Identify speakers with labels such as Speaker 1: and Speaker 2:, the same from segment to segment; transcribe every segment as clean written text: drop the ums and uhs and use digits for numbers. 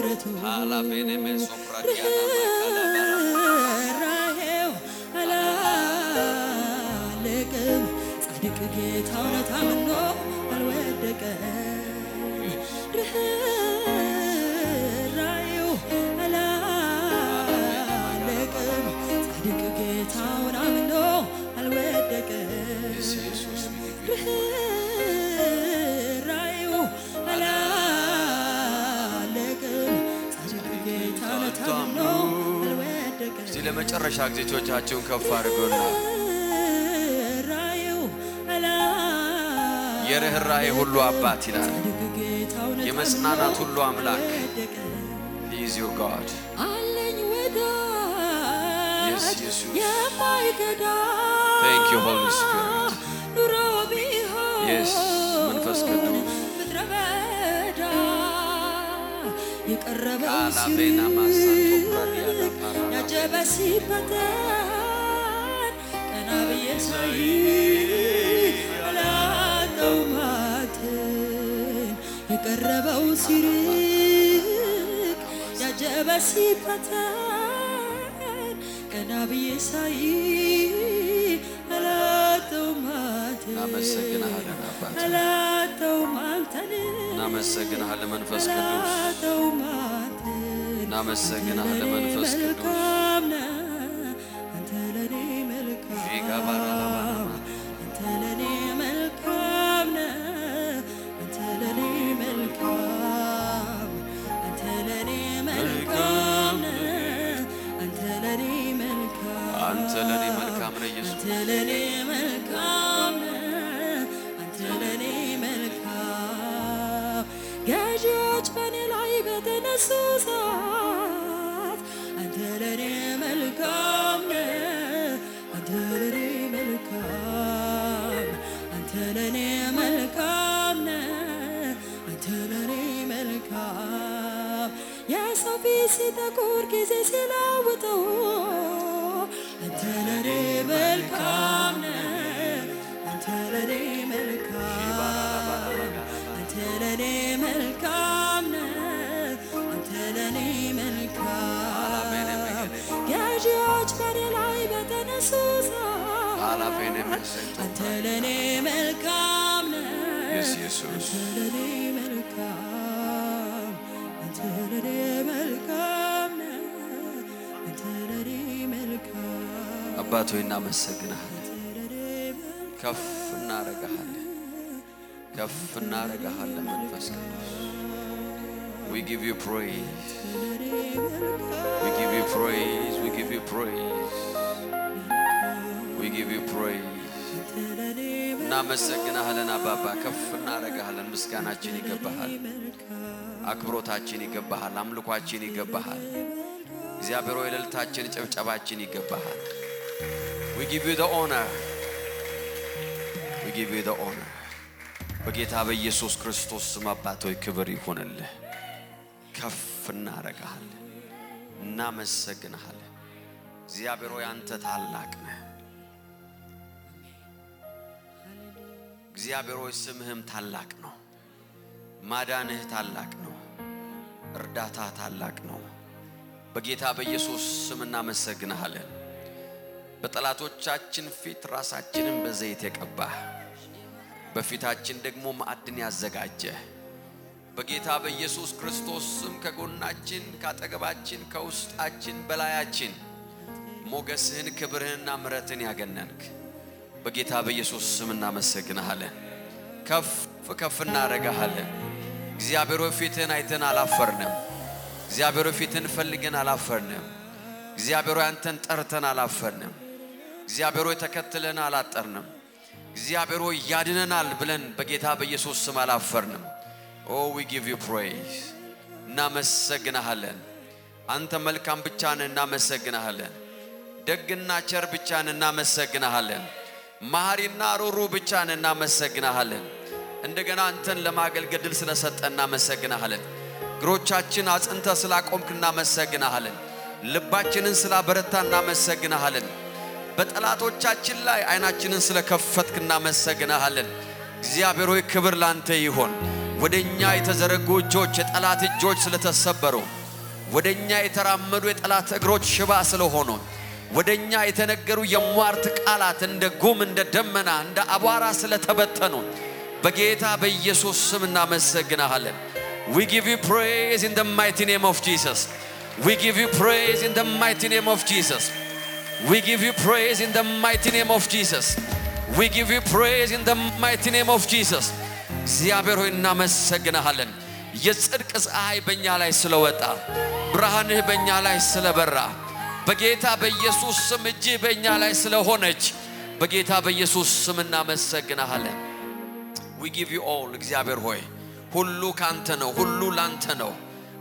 Speaker 1: ምሕረቱ
Speaker 2: አላቤኔ ሶፕራዲያና
Speaker 1: ራሄው አላለቅም ጻድቅ ጌታውን ታምኖ አልወደቀም ራሄው አላለቅም ጻድቅ ጌታውን አምኖ አልወደቀም
Speaker 2: ኢየሱስ
Speaker 1: ራሄው አላለቅም ጻድቅ ጌታውን ታምኖ አልወደቀም
Speaker 2: እስቲ ለመጨረሻ ጊዜ እጆቻችሁን ከፍ አድርጉና የርህራሄ ሁሉ አባት ይላል የመጽናናት ሁሉ አምላክ He is your God
Speaker 1: አለኝ ወዳጅ
Speaker 2: Yes, Jesus.
Speaker 1: የማይከዳ
Speaker 2: Thank you Holy Spirit
Speaker 1: ኑሮ ቢሆን
Speaker 2: Yes መንፈስ ቅዱስ
Speaker 1: ምድረ በዳ የቀረበው
Speaker 2: ካላቤና ማሳቶ ፕራዲያና ፓራላ
Speaker 1: ያጀበ ሲፈተን ቀና ብዬ ሳይ አላጠውማትን የቀረበው ሲርቅ ያጀበ ሲፈተን ቀና ብዬ ሳይ አላጠውማትን
Speaker 2: እናመሰግንሃለን አባት
Speaker 1: አላጠውማትን
Speaker 2: እናመሰግንሃለን መንፈስ ቅዱስ
Speaker 1: አላጠውማትን
Speaker 2: እናመሰግንሃለን መንፈስ ቅዱስ
Speaker 1: አንተ ለኔ መልካም
Speaker 2: ሺጋባራላባና
Speaker 1: አንተ ለኔ መልካም ነህ አንተ ለኔ መልካም አንተ ለኔ መልካም ነህ አንተ ለኔ መልካም
Speaker 2: አንተ ለኔ መልካም ነህ ኢየሱስ
Speaker 1: አንተ ለኔ መልካም ነህ አንተ ለኔ መልካም ገዢዎች በኔ ላይ በተነሱ ሰዓት አንተ ለኔ መልካም ነህ አንተ ለኔ መልካም አንተ ለኔ መልካም ነህ አንተ ለኔ መልካም የሰው ፊት ሲጠቁር ጊዜ ሲለውጠው አንተ ለኔ መልካም ነህ አንተ ለኔ መልካም አንተ ለኔ መልካም ነህ አንተ ለኔ መልካም ገዢዎች በኔ ላይ በተነሱ ሰዓት
Speaker 2: አላቤኔ መሰንቶ
Speaker 1: አንተ ለኔ መልካም ነህ
Speaker 2: Yes ኢየሱስ
Speaker 1: አንተ ለኔ መልካም አንተ ለኔ መልካም ነህ አንተ ለኔ መልካም
Speaker 2: አባት ሆይ እናመሰግንሃለን ከፍ እናረጋሃለን መንፈስ ቅዱስ We give you praise We give you praise We give you praise We give you praise እናመሰግንሃለን አባባ ከፍ እናረጋሃለን ምስጋናችን ይገባሃል አክብሮታችን ይገባሃል አምልኳችን ይገባሃል እግዚአብሔር ሆይ እልልታችን ጭብጨባችን ይገባሃል We give you the honor We give you the honor በጌታ በኢየሱስ ክርስቶስ ስም አባት ሆይ ክብር ይሁንልህ ከፍ እናረጋሃለን እናመሰግንሃለን እግዚአብሔር ሆይ አንተ ታላቅ ነህ እግዚአብሔር ሆይ ስምህም ታላቅ ነው ማዳንህ ታላቅ ነው እርዳታ ታላቅ ነው በጌታ በኢየሱስ ስም እናመሰግንሃለን በጠላቶቻችን ፊት ራሳችንን በዘይት የቀባህ በፊታችን ደግሞ ማዕድን ያዘጋጀ በጌታ በኢየሱስ ክርስቶስ ስም ከጎናችን ካጠገባችን ከውስጣችን በላያችን ሞገስህን ክብርህንና ምሕረትን ያገነንክ በጌታ በኢየሱስ ስም እናመሰግንሃለን ከፍ እናረጋሃለን እግዚአብሔር ሆይ ፊትህን አይተን አላፈርንም እግዚአብሔር ሆይ ፊትህን ፈልገን አላፈርንም እግዚአብሔር ሆይ አንተን ጠርተን አላፈርንም እግዚአብሔር ሆይ ተከትለን አላጠርንም እግዚአብሔር ሆይ ያድነናል ብለን በጌታ በኢየሱስ ስም አላፈርንም Oh we give you praise እናመሰግንሃለን አንተ መልካም ብቻ ነህ እናመሰግንሃለን ደግና ቸር ብቻ ነህ እናመሰግንሃለን ማህሪና ሩሩ ብቻ ነህ እናመሰግንሃለን እንደገና አንተን ለማገልገል ድል ስለሰጠን እናመሰግንሃለን እግሮቻችን አጽንተ ስላቆምክ እናመሰግንሃለን ልባችንን ስላበረታ እናመሰግንሃለን በጠላቶቻችን ላይ አይናችንን ስለከፈትክ እናመሰግንሃለን እግዚአብሔር ሆይ ክብር ላንተ ይሁን ወደኛ የተዘረጉ እጆች የጠላት እጆች ስለተሰበሩ ወደኛ የተራመዱ የጠላት እግሮች ሽባ ስለሆኑ ወደኛ የተነገሩ የሟርት ቃላት እንደ ጉም እንደ ደመና እንደ አቧራ ስለተበተኑ በጌታ በኢየሱስ ስም እናመሰግናለን። We give you praise in the mighty name of Jesus. We give you praise in the mighty name of Jesus. We give you praise in the mighty name of Jesus. We give you praise in the mighty name of Jesus. እግዚአብሔር ሆይ እናመሰግናለን። የጽድቅ ፀሐይ በእኛ ላይ ስለወጣ ብርሃንህ በእኛ ላይ ስለበራ በጌታ በኢየሱስ ስም እጅ በእኛ ላይ ስለሆነች በጌታ በኢየሱስ ስም እናመሰግናለን። We give you all እግዚአብሔር ሆይ ሁሉ ካንተ ነው፣ ሁሉ ላንተ ነው፣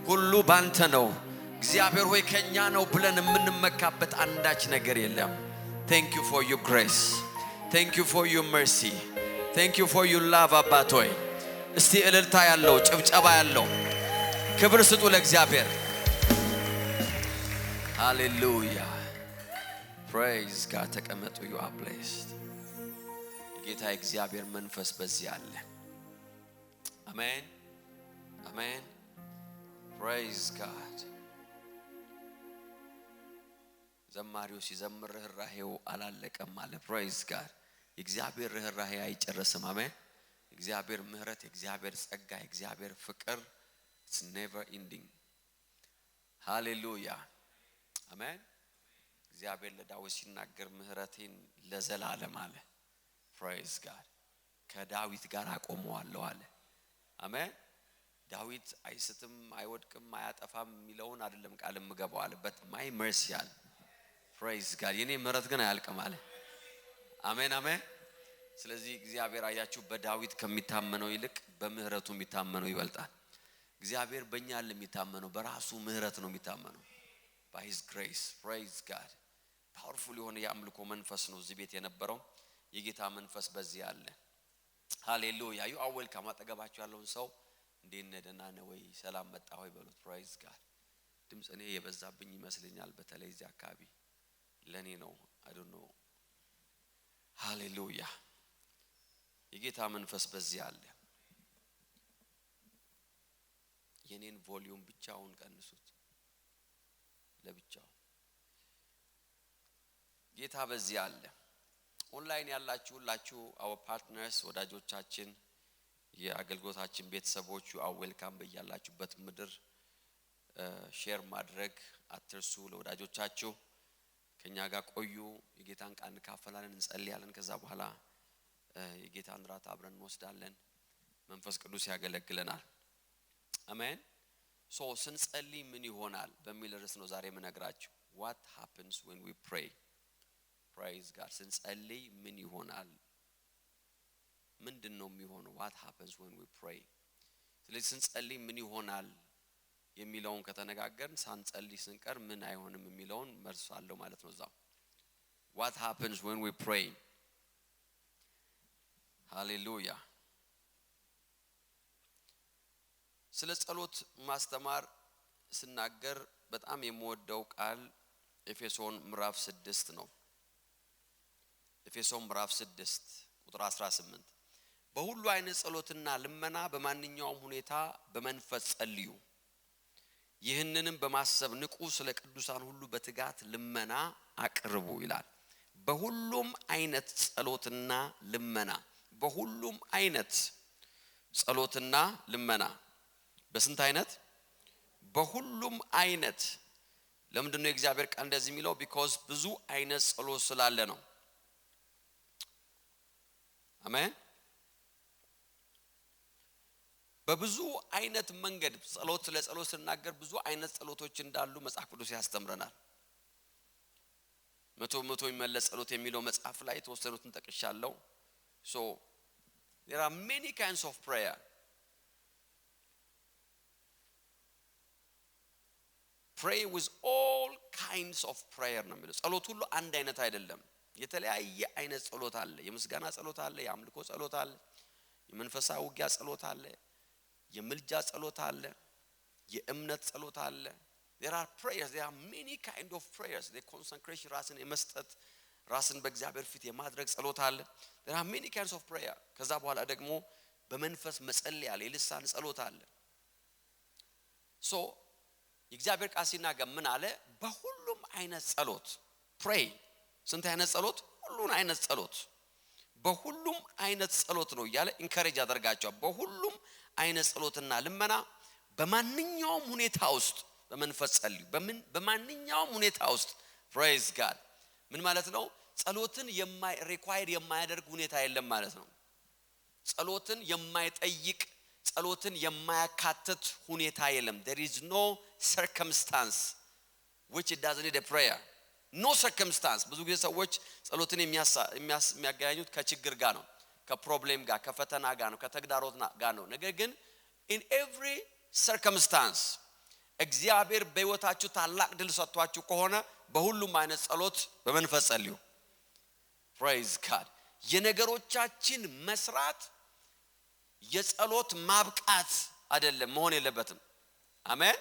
Speaker 2: ሁሉ ባንተ ነው። እግዚአብሔር ሆይ ከኛ ነው ብለን የምንመካበት አንዳች ነገር የለም። Thank you for your grace. Thank you for your mercy. Thank you for your love አባት ሆይ እስቲ እልልታ ያለው ጭብጨባ ያለው ክብር ስጡ ለእግዚአብሔር። Hallelujah. Praise God. ተቀመጡ። You are blessed. ጌታ እግዚአብሔር መንፈስ በዚህ አለ። Amen. Amen. Praise God. ዘማሪው ሲዘምር ርህራሄው አላለቀም አለ። Praise God. እግዚአብሔር ርህራሄ አይጨርስም። አሜን። እግዚአብሔር ምህረት፣ እግዚአብሔር ጸጋ፣ እግዚአብሔር ፍቅር it's never ending. Hallelujah. Amen. እግዚአብሔር ለዳዊት ሲናገር ምህረቴን ለዘላለም አለ። Praise God. ከዳዊት ጋር አቆመዋለሁ አለ። አሜን። ዳዊት አይስትም አይወድቅም አያጠፋም የሚለውን አይደለም ቃል ምገባው አለ but my mercy አለ። Praise God. የኔ ምህረት ግን አያልቅም አለ። አሜን አሜን። ስለዚህ እግዚአብሔር አያችሁ በዳዊት ከሚታመነው ይልቅ በምህረቱ የሚታመነው ይበልጣል። እግዚአብሔር በእኛ ለሚታመነው በራሱ ምህረት ነው የሚታመነው። By his grace. Praise God. Powerful የሆነ የአምልኮ መንፈስ ነው እዚህ ቤት የነበረው። የጌታ መንፈስ በዚህ አለ። ሃሌሉያ። you are welcome። አጠገባችሁ ያለውን ሰው እንዴት ነህ ደህና ነህ ወይ ሰላም መጣ ሆይ በሉት። Praise God። ድምጽ እኔ የበዛብኝ ይመስለኛል በተለይ እዚህ አካባቢ ለኔ ነው I don't know። ሃሌሉያ። የጌታ መንፈስ በዚህ አለ። የኔን ቮሊዩም ብቻውን ቀንሱት ለብቻው። ጌታ በዚህ አለ። ኦንላይን ያላችሁ ሁላችሁ our partners ወዳጆቻችን የአገልግሎታችን ቤተሰቦች you are welcome በያላችሁበት ምድር ሼር ማድረግ አትርሱ። ለወዳጆቻችሁ ከኛ ጋር ቆዩ። የጌታን ቃል እንካፈላለን እንጸልያለን። ከዛ በኋላ የጌታን ራት አብረን እንወስዳለን። መንፈስ ቅዱስ ያገለግለናል። አሜን። ሶ ስንጸልይ ምን ይሆናል በሚል ርዕስ ነው ዛሬ የምነግራችሁ። what happens when we pray? Praise God. ስንጸልይ ምን ይሆናል? ምንድነው የሚሆነው? what happens when we pray? ስለዚህ ስንጸልይ ምን ይሆናል የሚለውን ከተነጋገርን ሳንጸልይ ስንቀር ምን አይሆንም የሚለውን መልስ አለው ማለት ነው እዛው። what happens when we pray? Hallelujah. ስለ ጸሎት ማስተማር ስናገር በጣም የምወደው ቃል ኤፌሶን ምዕራፍ 6 ነው። ኤፌሶን ምዕራፍ 6 ቁጥር 18 በሁሉ አይነት ጸሎትና ልመና በማንኛውም ሁኔታ በመንፈስ ጸልዩ፣ ይህንንም በማሰብ ንቁ፣ ስለ ቅዱሳን ሁሉ በትጋት ልመና አቅርቡ ይላል። በሁሉም አይነት ጸሎትና ልመና፣ በሁሉም አይነት ጸሎትና ልመና። በስንት አይነት? በሁሉም አይነት። ለምንድን ነው የእግዚአብሔር ቃል እንደዚህ የሚለው? because ብዙ አይነት ጸሎት ስላለ ነው። አሜን። በብዙ አይነት መንገድ ጸሎት ለጸሎት ስናገር ብዙ አይነት ጸሎቶች እንዳሉ መጽሐፍ ቅዱስ ያስተምረናል። መቶ ይመለስ ጸሎት የሚለው መጽሐፍ ላይ ተወሰኑትን ጠቅሻለሁ። so there are many kinds of prayer. pray with all kinds of prayer ነው የሚለው። ጸሎት ሁሉ አንድ አይነት አይደለም። የተለያየ አይነት ጸሎት አለ። የምስጋና ጸሎት አለ፣ የአምልኮ ጸሎት አለ፣ የመንፈሳዊ ውጊያ ጸሎት አለ፣ የምልጃ ጸሎት አለ፣ የእምነት ጸሎት አለ። there are prayers, there are many kind of prayers. the consecration ራስን የመስጠት ራስን በእግዚአብሔር ፊት የማድረግ ጸሎት አለ። there are many kinds of prayer. ከዛ በኋላ ደግሞ በመንፈስ መጸለይ አለ፣ የልሳን ጸሎት አለ። so የእግዚአብሔር ቃል ሲናገር ምን አለ? በሁሉም አይነት ጸሎት pray። ስንት አይነት ጸሎት? ሁሉን አይነት ጸሎት። በሁሉም አይነት ጸሎት ነው እያለ ኢንካሬጅ ያደርጋቸዋል። በሁሉም አይነት ጸሎትና ልመና በማንኛውም ሁኔታ ውስጥ በመንፈስ ጸልዩ። በማንኛውም ሁኔታ ውስጥ praise God። ምን ማለት ነው? ጸሎትን ሪኳየር የማያደርግ ሁኔታ የለም ማለት ነው። ጸሎትን የማይጠይቅ ጸሎትን የማያካትት ሁኔታ የለም። there is no circumstance which it doesn't need a prayer. no circumstance። ብዙ ጊዜ ሰዎች ጸሎትን የሚያገናኙት ከችግር ጋር ነው፣ ከፕሮብሌም ጋር፣ ከፈተና ጋር ነው፣ ከተግዳሮት ጋር ነው። ነገር ግን in every circumstance እግዚአብሔር በሕይወታችሁ ታላቅ ድል ሰጥቷችሁ ከሆነ በሁሉም አይነት ጸሎት በመንፈስ ጸልዩ። praise God። የነገሮቻችን መስራት የጸሎት ማብቃት አይደለም፣ መሆን የለበትም። አሜን።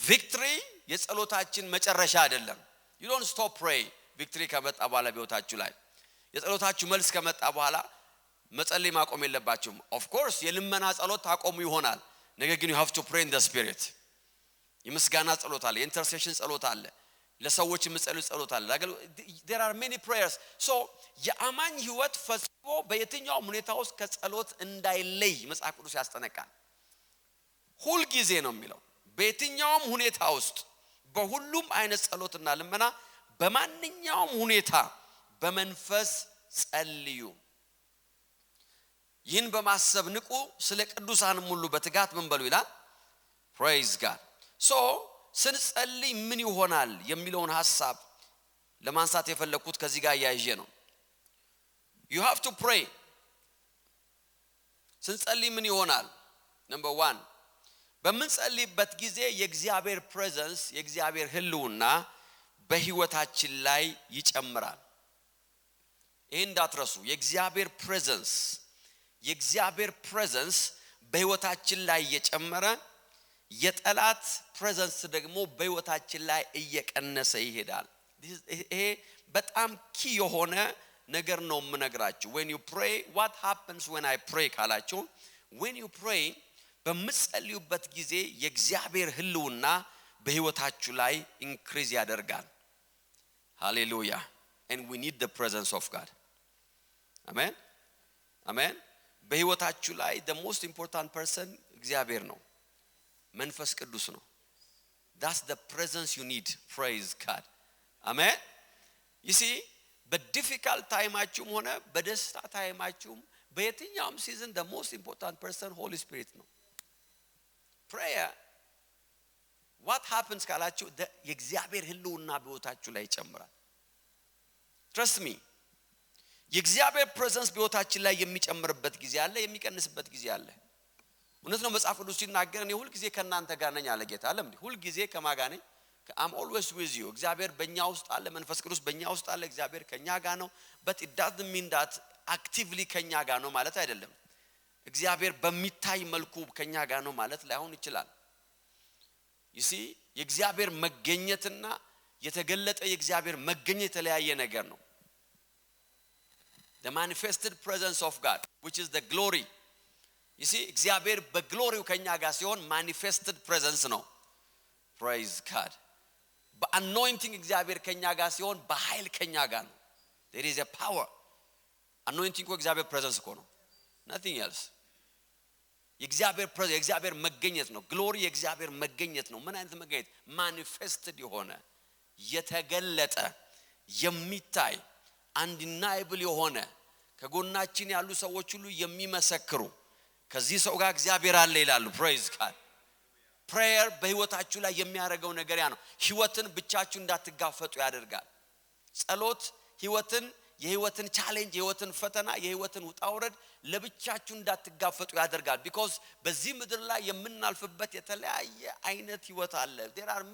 Speaker 2: ቪክትሪ የጸሎታችን መጨረሻ አይደለም። you don't stop pray ቪክትሪ ከመጣ በኋላ በሕይወታችሁ ላይ የጸሎታችሁ መልስ ከመጣ በኋላ መጸለይ ማቆም የለባችሁም። of course የልመና ጸሎት ታቆሙ ይሆናል። ነገር ግን you have to pray in the spirit። የምስጋና ጸሎት አለ፣ የኢንተርሴሽን ጸሎት አለ፣ ለሰዎች የምጸልዩ ጸሎት አለ። there are many prayers። so የአማኝ ህይወት ፈጽሞ በየትኛውም ሁኔታ ውስጥ ከጸሎት እንዳይለይ መጽሐፍ ቅዱስ ያስጠነቅቃል። ሁሉ ጊዜ ነው የሚለው በየትኛውም ሁኔታ ውስጥ በሁሉም አይነት ጸሎትና ልመና በማንኛውም ሁኔታ በመንፈስ ጸልዩ። ይህን በማሰብ ንቁ፣ ስለ ቅዱሳንም ሁሉ በትጋት ምን በሉ ይላል። praise God። so ስንጸልይ ምን ይሆናል የሚለውን ሐሳብ ለማንሳት የፈለኩት ከዚህ ጋር ያይዤ ነው። you have to pray። ስንጸልይ ምን ይሆናል? number 1 በምንጸልይበት ጊዜ የእግዚአብሔር ፕሬዘንስ የእግዚአብሔር ህልውና በህይወታችን ላይ ይጨምራል። ይሄን እንዳትረሱ። የእግዚአብሔር ፕሬዘንስ በህይወታችን ላይ እየጨመረ የጠላት ፕሬዘንስ ደግሞ በህይወታችን ላይ እየቀነሰ ይሄዳል። ይሄ በጣም ኪ የሆነ ነገር ነው የምነግራችሁ። when you pray what happens when I pray ካላችሁ when you pray በምትጸልዩበት ጊዜ የእግዚአብሔር ህልውና በህይወታችሁ ላይ ኢንክሪዝ ያደርጋል። ሃሌሉያ። and we need the presence of God። አሜን አሜን። በህይወታችሁ ላይ the most important person እግዚአብሔር ነው፣ መንፈስ ቅዱስ ነው። that's the presence you need። praise God። አሜን። you see በዲፊካልት ታይማችሁም ሆነ በደስታ ታይማችሁም በየትኛውም ሲዝን the most important person Holy Spirit ነው። prayer what happens ካላችሁ የእግዚአብሔር ህልውና በህይወታችሁ ላይ ይጨምራል። trust me የእግዚአብሔር presence በህይወታችን ላይ የሚጨምርበት ጊዜ አለ፣ የሚቀንስበት ጊዜ አለ። እውነት ነው። መጽሐፍ ቅዱስ ሲናገር እኔ ሁሉ ጊዜ ከናንተ ጋር ነኝ አለ ጌታ። አለም ሁሉ ጊዜ ከማን ጋር ነኝ? I'm always with you። እግዚአብሔር በእኛ ውስጥ አለ፣ መንፈስ ቅዱስ በእኛ ውስጥ አለ፣ እግዚአብሔር ከኛ ጋር ነው። but it doesn't mean that actively ከኛ ጋር ነው ማለት አይደለም። እግዚአብሔር በሚታይ መልኩ ከኛ ጋር ነው ማለት ላይሆን ይችላል። you see የእግዚአብሔር መገኘትና የተገለጠ የእግዚአብሔር መገኘት የተለያየ ነገር ነው። the manifested presence of God which is the glory። you see እግዚአብሔር በግሎሪው ከኛ ጋር ሲሆን manifested presence ነው። praise God። በanointing እግዚአብሔር ከኛ ጋር ሲሆን በኃይል ከኛ ጋር ነው። there is a power። anointing እግዚአብሔር presence እኮ ነው፣ nothing else። የእግዚአብሔር መገኘት ነው። ግሎሪ የእግዚአብሔር መገኘት ነው። ምን አይነት መገኘት? manifested የሆነ የተገለጠ የሚታይ undeniable የሆነ ከጎናችን ያሉ ሰዎች ሁሉ የሚመሰክሩ ከዚህ ሰው ጋር እግዚአብሔር አለ ይላሉ። praise God። prayer በህይወታችሁ ላይ የሚያደርገው ነገር ያ ነው። ህይወትን ብቻችሁ እንዳትጋፈጡ ያደርጋል። ጸሎት የህይወትን ቻሌንጅ፣ የህይወትን ፈተና፣ የህይወትን ውጣውረድ ለብቻችሁ እንዳትጋፈጡ ያደርጋል። because በዚህ ምድር ላይ የምናልፍበት የተለያየ አይነት ህይወት አለ። there are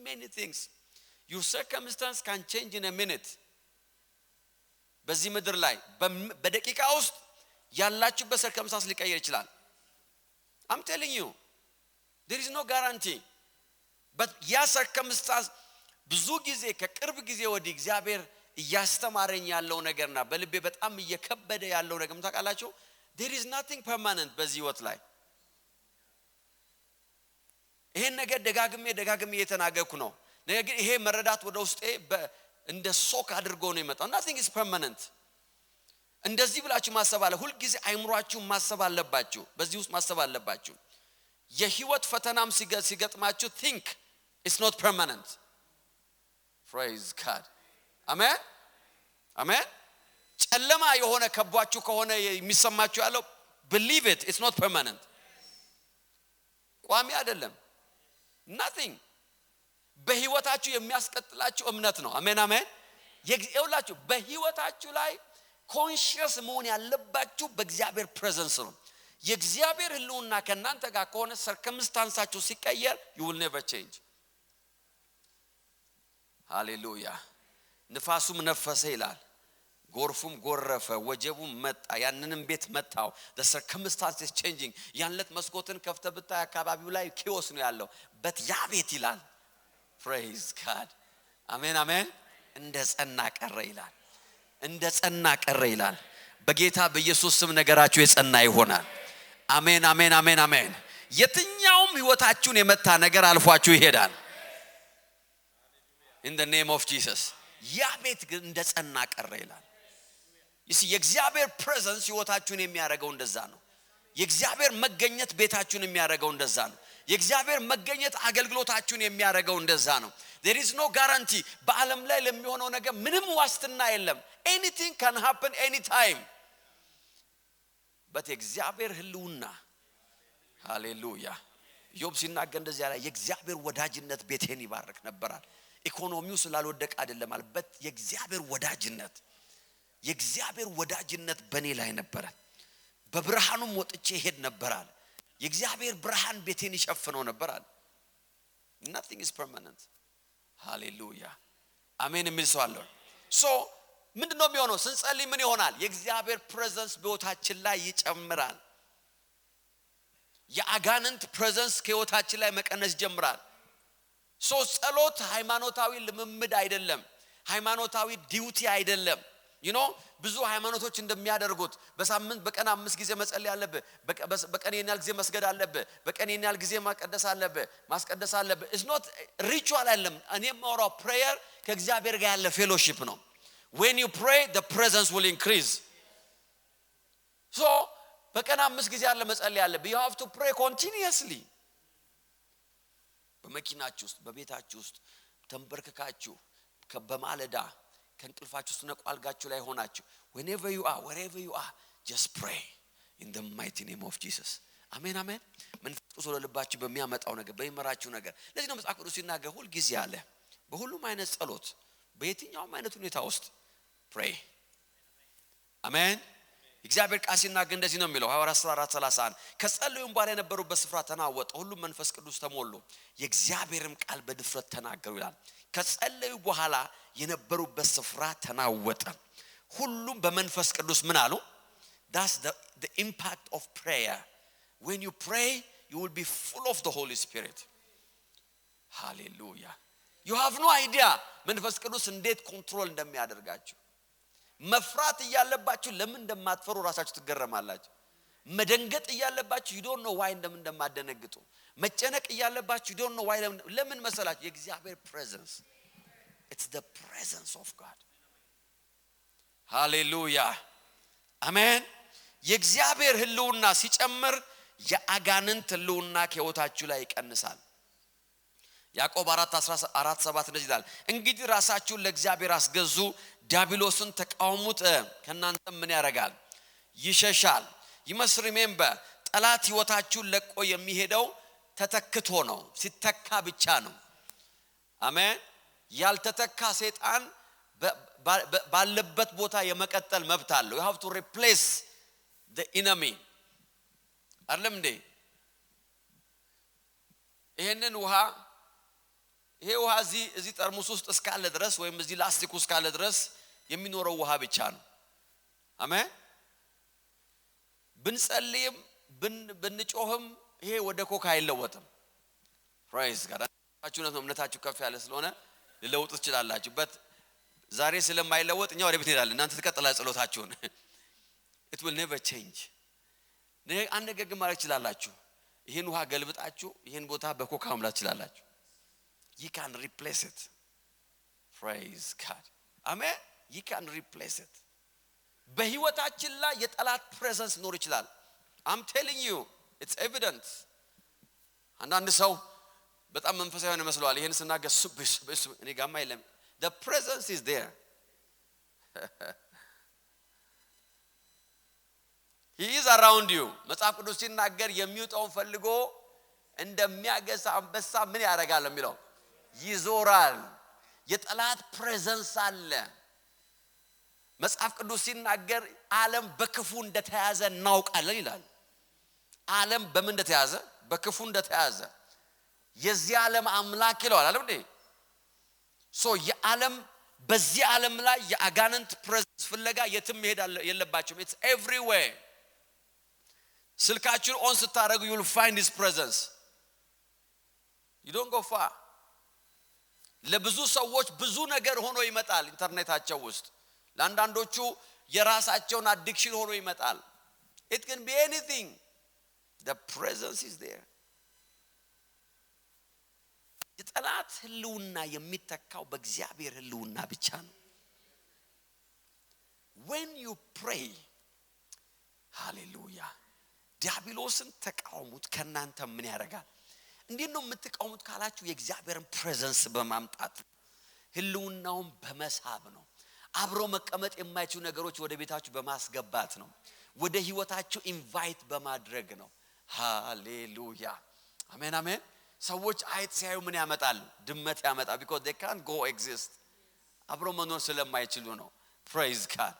Speaker 2: many things your circumstance can change in a minute። በዚህ ምድር ላይ በደቂቃ ውስጥ ያላችሁበት circumstance ሊቀየር ይችላል። I'm telling you there is no guarantee but ያ circumstance ብዙ ጊዜ ከቅርብ ጊዜ ወዲህ እግዚአብሔር እያስተማረኝ ያለው ነገርና በልቤ በጣም እየከበደ ያለው ነገር ታውቃላችሁ። there is nothing permanent በዚህ ህይወት ላይ ይሄን ነገር ደጋግሜ እየተናገርኩ ነው። ነገር ግን ይሄ መረዳት ወደ ውስጤ እንደ ሶክ አድርጎ ነው የመጣው። nothing is permanent። እንደዚህ ብላችሁ ማሰብ አለ ሁሉ ጊዜ አይምሯችሁ ማሰብ አለባችሁ። በዚህ ውስጥ ማሰብ አለባችሁ። የህይወት ፈተናም ሲገጥማችሁ think it's not permanent. praise God. amen amen። ጨለማ የሆነ ከቧችሁ ከሆነ የሚሰማችሁ ያለው believe it, it's not permanent። ቋሚ አይደለም። nothing በህይወታችሁ የሚያስቀጥላችሁ እምነት ነው። አሜን አሜን። ይኸውላችሁ በህይወታችሁ ላይ ኮንሺየስ መሆን ያለባችሁ በእግዚአብሔር ፕሬዘንስ ነው። የእግዚአብሔር ህልውና ከናንተ ጋር ከሆነ ሰርከምስታንሳችሁ ሲቀየር you will never change። ሃሌሉያ። ንፋሱም ነፈሰ ይላል፣ ጎርፉም ጎረፈ፣ ወጀቡም መጣ፣ ያንንም ቤት መታው። the circumstance is changing። ያንለት መስኮትን ከፍተ ብታይ አካባቢው ላይ ኪዮስ ነው ያለው በት ያ ቤት ይላል። praise God። አሜን አሜን። እንደ ጸና ቀረ ይላል፣ እንደ ጸና ቀረ ይላል። በጌታ በኢየሱስ ስም ነገራችሁ የጸና ይሆናል። አሜን አሜን አሜን አሜን። የትኛውም ህይወታችሁን የመታ ነገር አልፏችሁ ይሄዳል in the name of Jesus። ያ ቤት ግን እንደ ጸና ቀረ ይላል። የእግዚአብሔር ፕሬዘንስ ህይወታችሁን የሚያደርገው እንደዛ ነው። የእግዚአብሔር መገኘት ቤታችሁን የሚያደርገው እንደዛ ነው። የእግዚአብሔር መገኘት አገልግሎታችሁን የሚያደርገው እንደዛ ነው። there is no guarantee። በዓለም ላይ ለሚሆነው ነገር ምንም ዋስትና የለም። anything can happen anytime። but የእግዚአብሔር ህልውና ሃሌሉያ። ዮብ ሲናገር እንደዚህ ያለ የእግዚአብሔር ወዳጅነት ቤቴን ይባርክ ነበራል። ኢኮኖሚው ስላልወደቀ አይደለም ማለት የእግዚአብሔር ወዳጅነት በኔ ላይ ነበር። በብርሃኑም ወጥቼ ሄድ ነበራል። የእግዚአብሔር ብርሃን ቤቴን ይሸፍነው ነበራል። nothing is permanent። ሃሌሉያ አሜን የሚል ሰው አለ። ሶ ምንድነው የሚሆነው? ስንጸልይ ምን ይሆናል? የእግዚአብሔር ፕሬዘንስ በህይወታችን ላይ ይጨምራል። የአጋንንት ፕሬዘንስ ከህይወታችን ላይ መቀነስ ጀምራል። ሶ ጸሎት ሃይማኖታዊ ልምምድ አይደለም፣ ሃይማኖታዊ ዲዩቲ አይደለም። ብዙ ሃይማኖቶች እንደሚያደርጉት በሳምንት በቀን 5 ጊዜ መጸለይ አለበት፣ በቀን የኛል ጊዜ መስገድ አለበት፣ በቀን የኛል ጊዜ ማስቀደስ አለበት። it's not ritual አይደለም። እኔ የማወራው prayer ከእግዚአብሔር ጋር ያለ ፌሎሺፕ ነው። when you pray the presence will increase። so በቀን 5 ጊዜ ያለ መጸለይ አለበት። you have to pray continuously። በመኪናችሁ ውስጥ በቤታችሁ ውስጥ ተንበርክካችሁ በማለዳ ከንቅልፋችሁ ተነቁ አልጋችሁ ላይ ሆናችሁ whenever you are wherever you are just pray in the mighty name of Jesus። አሜን አሜን። መንፈስ ቅዱስ ወደ ልባችሁ በሚያመጣው ነገር በሚመራችሁ ነገር ለዚህ ነው መጽሐፍ ቅዱስ ሲናገር ሁሉ ጊዜ አለ በሁሉም አይነት ጸሎት በየትኛውም አይነት ሁኔታ ውስጥ pray። አሜን። እግዚአብሔር ቃል ሲናገር እንደዚህ ነው የሚለው ሐዋርያት 4:31 ከጸለዩም በኋላ የነበሩበት ስፍራ ተናወጠ፣ ሁሉም መንፈስ ቅዱስ ተሞሉ፣ የእግዚአብሔርም ቃል በድፍረት ተናገሩ ይላል። ከጸለዩ በኋላ የነበሩበት ስፍራ ተናወጠ፣ ሁሉም በመንፈስ ቅዱስ ምን አሉ? that's the impact of prayer። when you pray you will be full of the Holy Spirit። hallelujah። you have no idea መንፈስ ቅዱስ እንዴት ኮንትሮል እንደሚያደርጋችሁ። መፍራት እያለባችሁ ለምን እንደማትፈሩ ራሳችሁ ትገረማላችሁ። መደንገጥ እያለባችሁ you don't know why እንደማደነግጡ። መጨነቅ እያለባችሁ you don't know why ለምን መሰላችሁ? የእግዚአብሔር presence። it's the presence of God። hallelujah amen። የእግዚአብሔር ህልውና ሲጨምር የአጋንንት ህልውና ከህይወታችሁ ላይ ይቀንሳል። ያዕቆብ 4:7 እንደዚህ ይላል፣ እንግዲህ ራሳችሁን ለእግዚአብሔር አስገዙ፣ ዲያብሎስን ተቃወሙት፣ ከናንተ ምን ያረጋል? ይሸሻል። you must remember ጠላት ህይወታችሁን ለቆ የሚሄደው ተተክቶ ነው፣ ሲተካ ብቻ ነው። አሜን። ያልተተካ ሰይጣን ባለበት ቦታ የመቀጠል መብት አለው። you have to replace the enemy አይደለም እንዴ? ይሄንን ውሃ እዚህ ጠርሙስ ውስጥ እስካለ ድረስ ወይም እዚህ ላስቲክ ውስጥ እስካለ ድረስ የሚኖረው ውሃ ብቻ ነው። አሜን። ብንጸልይም ብንጮህም ይሄ ወደ ኮካ አይለወጥም። praise God። እምነታችሁ ከፍ ያለ ስለሆነ ሊለውጥ ትችላላችሁ። በት ዛሬ ስለማይለወጥ እኛ ወደ ቤት እንሄዳለን፣ እናንተ ትቀጥላላችሁ ጸሎታችሁን። it will never change። አንድ ነገር ግን ማለት ትችላላችሁ፣ ይሄን ውሃ ገልብጣችሁ ይሄን ቦታ በኮካ መሙላት ትችላላችሁ you can replace it praise God amen you can replace it በህይወታችን ላይ የጠላት presence ኖር ይችላል I'm telling you it's evident አንዳንድ ሰው በጣም መንፈሳዊ ሆነ መስሏል ይሄን ስናገር እኔ ጋማ የለም the presence is there he is around you መጽሐፍ ቅዱስ ሲናገር የሚውጣውን ፈልጎ እንደሚያገሳ አንበሳ ምን ያደርጋል የሚለው ይዞራል የጠላት presence አለ መጽሐፍ ቅዱስ ሲናገር ዓለም በክፉ እንደተያዘ እናውቃለን ይላል ዓለም በምን እንደተያዘ በክፉ እንደተያዘ የዚህ ዓለም አምላክ ይለዋል አይደል እንዴ ሶ የዓለም በዚህ ዓለም ላይ የአጋንንት presence ፍለጋ የትም መሄድ የለባቸውም it's everywhere ስልካችሁን ኦን ስታደርጉ you will find his presence you don't go far ለብዙ ሰዎች ብዙ ነገር ሆኖ ይመጣል ኢንተርኔታቸው ውስጥ ለአንዳንዶቹ የራሳቸውን አዲክሽን ሆኖ ይመጣል it can be anything the presence is there የጠላት ህልውና የሚተካው በእግዚአብሔር ህልውና ብቻ ነው when you pray hallelujah ዲያብሎስን ተቃውሙት ከናንተ ምን ያደርጋል እንዴት ነው የምትቃውሙት ካላችሁ የእግዚአብሔርን presence በማምጣት ህልውናውን በመሳብ ነው አብሮ መቀመጥ የማይችሉ ነገሮች ወደ ቤታችሁ በማስገባት ነው ወደ ህይወታችሁ ኢንቫይት በማድረግ ነው ሃሌሉያ አሜን አሜን ሰዎች አይት ሲያዩ ምን ያመጣሉ ድመት ያመጣ because they can't go exist አብሮ መኖር ስለማይችሉ ነው praise God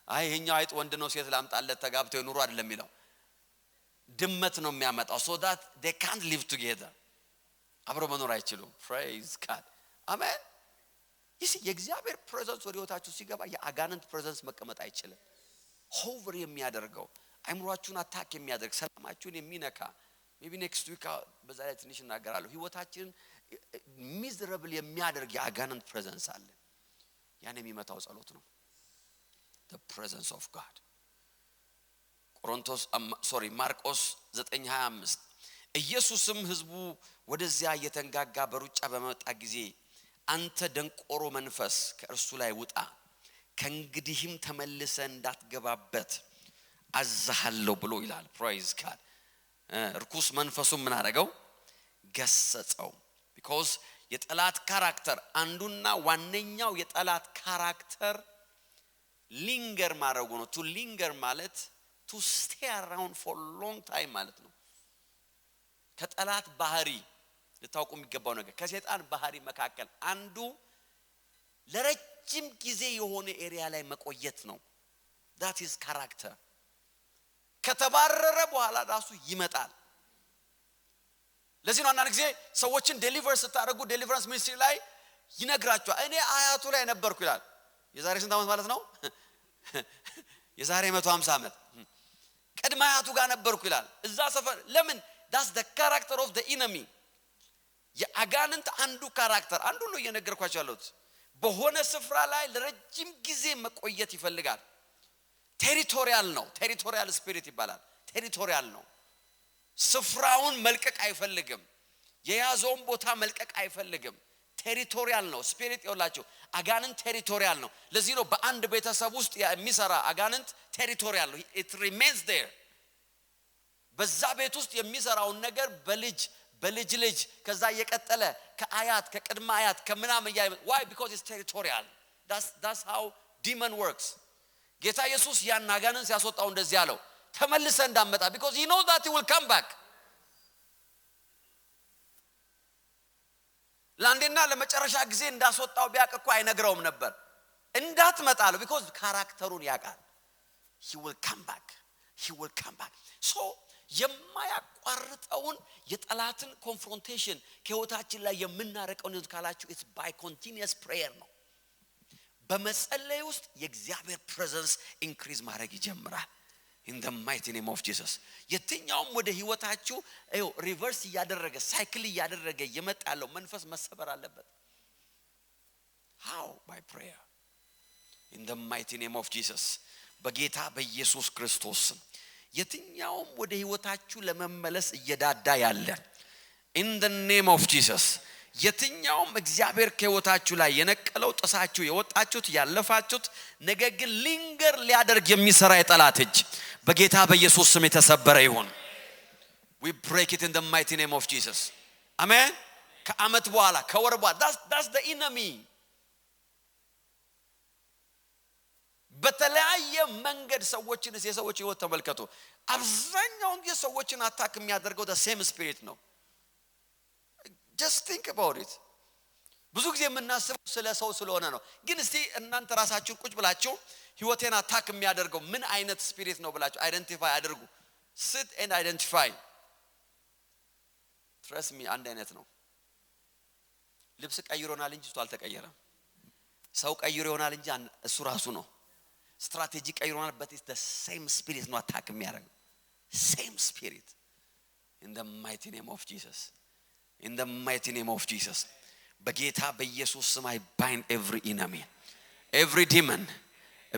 Speaker 2: አይ ይሄኛው አይት ወንድ ነው ሴት ላምጣለት ተጋብተው ይኑሩ አይደለም የሚለው ድመት ነው የሚያመጣው so that they can't live together አብሮ መኖር አይችሉም praise God አሜን ይሄ የእግዚአብሔር presence ወደ ህይወታችሁ ሲገባ የአጋንንት presence መቀመጥ አይችልም hover የሚያደርገው አይምሮአችሁን አታክ የሚያደርግ ሰላማችሁን የሚነካ maybe next week በዛ ላይ ትንሽ እናገራለሁ ህይወታችንን miserable የሚያደርግ የአጋንንት presence አለ ያን የሚመታው ጸሎት ነው the presence of God ማርቆስ 9:25 ኢየሱስም ህዝቡ ወደዚያ እየተንጋጋ በሩጫ በመጣ ጊዜ አንተ ደንቆሮ መንፈስ ከእርሱ ላይ ውጣ ከእንግዲህም ተመልሰ እንዳትገባበት አዛሃለሁ ብሎ ይላል praise God ርኩስ መንፈሱ ምን አደረገው ገሰጸው because የጠላት ካራክተር አንዱና ዋነኛው የጠላት ካራክተር linger ማረጉ ነው to linger ማለት to stay around for long time ማለት ነው ከጠላት ባህሪ ልታውቁ የሚገባው ነገር ከሰይጣን ባህሪ መካከል አንዱ ለረጅም ጊዜ የሆነ ኤሪያ ላይ መቆየት ነው that is character ከተባረረ በኋላ ራሱ ይመጣል ለዚህ ነው አንዳንድ ጊዜ ሰዎችን ዴሊቨር ስታደርጉ ዴሊቨረንስ ሚኒስትሪ ላይ ይነግራቸዋል እኔ አያቱ ላይ ነበርኩ ይላል የዛሬ ስንት ዓመት ማለት ነው የዛሬ 150 ዓመት ቀድማ አያቱ ጋር ነበርኩ ይላል እዛ ሰፈር ለምን that's the character of the enemy የአጋንንት አንዱ ካራክተር አንዱ ነው እየነገርኳችሁ ያለሁት በሆነ ስፍራ ላይ ለረጅም ጊዜ መቆየት ይፈልጋል ቴሪቶሪያል ነው ቴሪቶሪያል ስፒሪት ይባላል ቴሪቶሪያል ነው ስፍራውን መልቀቅ አይፈልግም የያዘውን ቦታ መልቀቅ አይፈልግም ቴሪቶሪያል ነው ስፒሪት ይወላችሁ አጋንንት ቴሪቶሪያል ነው ለዚህ ነው በአንድ ቤተሰብ ውስጥ የሚሰራ አጋንንት ቴሪቶሪያል ነው it remains there በዛ ቤት ውስጥ የሚሰራው ነገር በልጅ ልጅ ከዛ የቀጠለ ከአያት ከቅድመ አያት ከምናም why because it's territorial that's how demon works ጌታ ኢየሱስ ያን አጋንንት ሲያስወጣው እንደዚህ ያለው ተመልሰ እንዳመጣ because he knows that he will come back ላንዴና ለመጨረሻ ጊዜ እንዳስወጣው ቢያቀቁ አይነግረውም ነበር እንዳትመጣለው because ካራክተሩን ያቃል he will come back so የማያቋርጠውን የጠላትን ኮንፍሮንቴሽን ከህይወታችን ላይ የምናረቀው ነው ካላችሁ it's by continuous prayer ነው በመጸለይ ውስጥ የእግዚአብሔር presence increase ማድረግ ይጀምራል in the mighty name of Jesus የትኛውም ወደ ህይወታችሁ ሪቨርስ ያደረገ ሳይክል ያደረገ የመጣለው መንፈስ መሰበር አለበት how by prayer in the mighty name of Jesus በጌታ በኢየሱስ ክርስቶስ የትኛውም ወደ ህይወታችሁ ለመመለስ እየዳዳ ያለ in the name of Jesus የትኛውም እግዚአብሔር ከህይወታችሁ ላይ የነቀለው ጥሳችሁ የወጣችሁት ያለፋችሁት ነገር ግን ሊንገር ሊያደርግ የሚሰራ የጠላት እጅ በጌታ በኢየሱስ ስም የተሰበረ ይሁን we break it in the mighty name of Jesus amen ከአመት በኋላ ከወር በኋላ that's the enemy በተለያየ መንገድ ሰዎችን የሰዎች ህይወት ተመልከቱ አብዛኛውን የሰዎችን አታክ የሚያደርገው the same spirit ነው just think about it ብዙ ጊዜ የምናስበው ስለ ሰው ስለሆነ ነው ግን እስቲ እናንተ ራሳችሁን ቁጭ ብላችሁ ህይወቴን አታክ የሚያደርገው ምን አይነት ስፒሪት ነው ብላችሁ አይደንቲፋይ አድርጉ sit and identify trust me አንድ አይነት ነው ልብስ ቀይሮናል እንጂ እሱ አልተቀየረም ሰው ቀይሮ ይሆናል እንጂ እሱ ራሱ ነው ስትራቴጂ ቀይሮናል but it's the same spirit ነው አታክ የሚያደርገው same spirit in the mighty name of Jesus in the mighty name of Jesus በጌታ በኢየሱስ ስም I bind every enemy every demon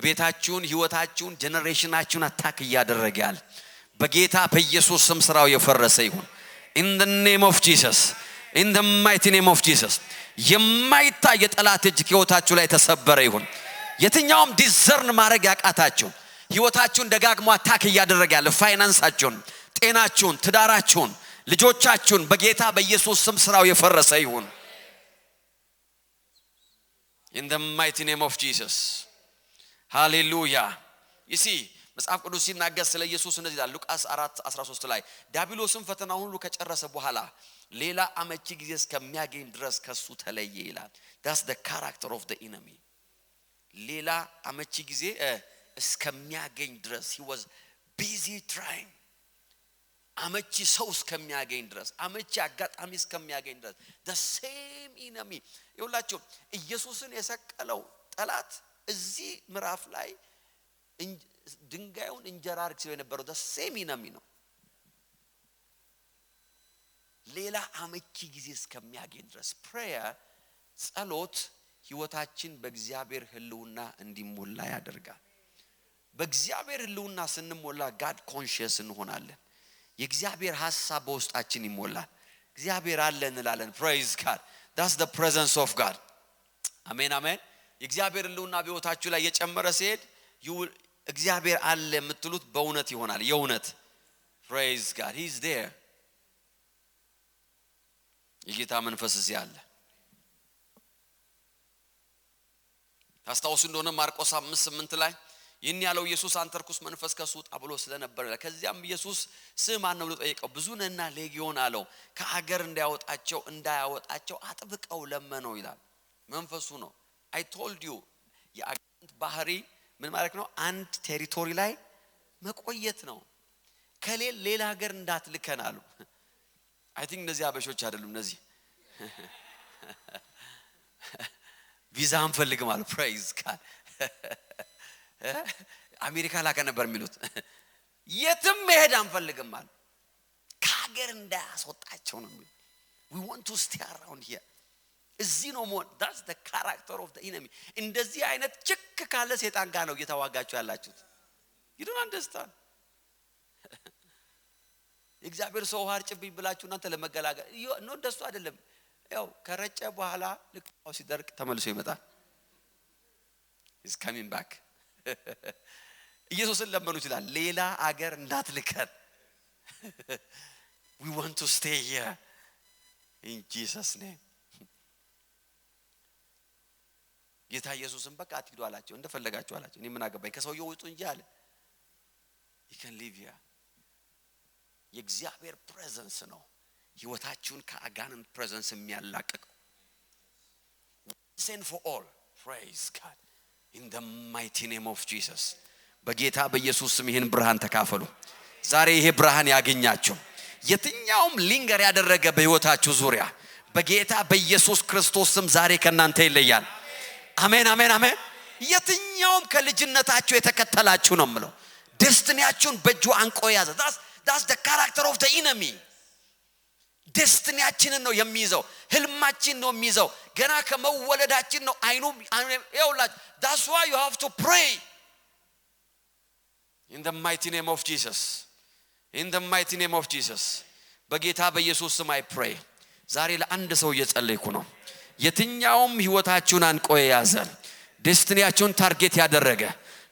Speaker 2: ቤታችሁን ህይወታችሁን ጀነሬሽናችሁን አታክ ያደርጋል በጌታ በኢየሱስ ስም ስራው የፈረሰ ይሁን in the name of Jesus in the mighty name of Jesus የማይታይ የጠላት እጅ ህይወታችሁ ላይ ተሰበረ ይሁን የትኛውም ዲዘርን ማድረግ ያቃታችሁ ህይወታችሁን ደጋግሞ አታክ ያደርጋል ፋይናንሳችሁን ጤናችሁን ትዳራችሁን ልጆቻችሁን በጌታ በኢየሱስ ስም ስራው የፈረሰ ይሁን in the mighty name of Jesus hallelujah you see መጽሐፍ ቅዱስ ሲናገር ስለ ኢየሱስ እንደዚህ ይላል ሉቃስ 4:13 ላይ ዲያብሎስም ፈተናውን ሁሉ ከጨረሰ በኋላ ሌላ አመቺ ጊዜ እስከሚያገኝ ድረስ ከሱ ተለየ ይላል that's the character of the enemy ሌላ አመቺ ጊዜ እስከሚያገኝ ድረስ he was busy trying አመቺ ሰው እስከሚያገኝ ድረስ አመቺ አጋጣሚ እስከሚያገኝ ድረስ the same enemy ይውላችሁ ኢየሱስን የሰቀለው ጠላት እዚህ ምዕራፍ ላይ ድንጋዩን እንጀራ አርግ ሲለው የነበረው the same enemy ነው ሌላ አመቺ ጊዜ እስከሚያገኝ ድረስ prayer ጸሎት ህይወታችን በእግዚአብሔር ህልውና እንዲሞላ ያደርጋል በእግዚአብሔር ህልውና ስንሞላ God conscious እንሆናለን የእግዚአብሔር ሐሳብ በውስጣችን ይሞላል እግዚአብሔር አለ እንላለን praise God that's the presence of God አሜን አሜን የእግዚአብሔር ህልውና በህይወታችሁ ላይ የጨመረ ሲሄድ እግዚአብሔር አለ የምትሉት በእውነት ይሆናል የእውነት praise God he's there የጌታ መንፈስ እዚህ አለ ታስታውሱ እንደሆነ ማርቆስ 5:8 ላይ ይህን ያለው ኢየሱስ አንተ ርኩስ መንፈስ ከሱ ውጣ ብሎ ስለነበር ከዚያም ኢየሱስ ስም ማን ነው ብሎ ጠየቀው ብዙ ነህና ሌጊዮን አለው ከአገር እንዳያወጣቸው አጥብቀው ለመነው ይላል መንፈሱ ነው I told you የአጋንንት ባህሪ ምን ማለት ነው አንድ ቴሪቶሪ ላይ መቆየት ነው ሌላ ሀገር እንዳትልከን አሉ I think እነዚህ አበሾች አይደሉም እነዚህ ቪዛ አንፈልግም አሉ praise God አሜሪካ ላከ ነበር የሚሉት የትም መሄድ አንፈልግም አሉ ከሀገር እንዳያስወጣቸው ነው we want to stay around here እዚህ ነው ሞን that's the character of the enemy እንደዚህ አይነት ችክ ካለ ሰይጣን ጋር ነው እየተዋጋችሁ ያላችሁት you don't understand እግዚአብሔር ሰው harጭብኝ ብላችሁ እናንተ ለመገላገል ነው እንደሱ አይደለም ያው ከረጨ በኋላ ልክው ሲደርቅ ተመልሶ ይመጣል is coming back ኢየሱስን ለመኑ ይችላል ሌላ አገር እንዳትልከን we want to stay here in Jesus name ጌታ ኢየሱስን በቃ አትሂዱ አላቸው እንደፈለጋችሁ አላቸው እኔ ምን አገባኝ ከሰውየው ውጡ እንጂ አለ you can live here የእግዚአብሔር ፕሬዘንስ ነው ህይወታችሁን ከአጋንንት ፕሬዘንስ የሚያላቅቀው send for all praise God in the mighty name of Jesus በጌታ በኢየሱስ ስም ይሄን ብርሃን ተካፈሉ ዛሬ ይሄ ብርሃን ያገኛችሁ የትኛውም ሊንገር ያደረገ በህይወታችሁ ዙሪያ በጌታ በኢየሱስ ክርስቶስ ስም ዛሬ ከናንተ ይለያል አሜን አሜን አሜን የትኛውም ከልጅነታችሁ የተከተላችሁ ነው ምለው ደስቲኒያችሁን በእጁ አንቆ ያዘ that's the character of the enemy ደስቲኒያችንን ነው የሚይዘው ህልማችን ነው የሚይዘው ገና ከመወለዳችን ነው አይኑ ይውላችሁ that's why you have to pray In the mighty name of Jesus. In the mighty name of Jesus. በጌታ በኢየሱስ ስም I pray. ዛሬ ለአንድ ሰው እየጸለይኩ ነው። የትኛውም ህይወታችሁን አንቆ የያዘ ዴስቲኒያችሁን ታርጌት ያደረገ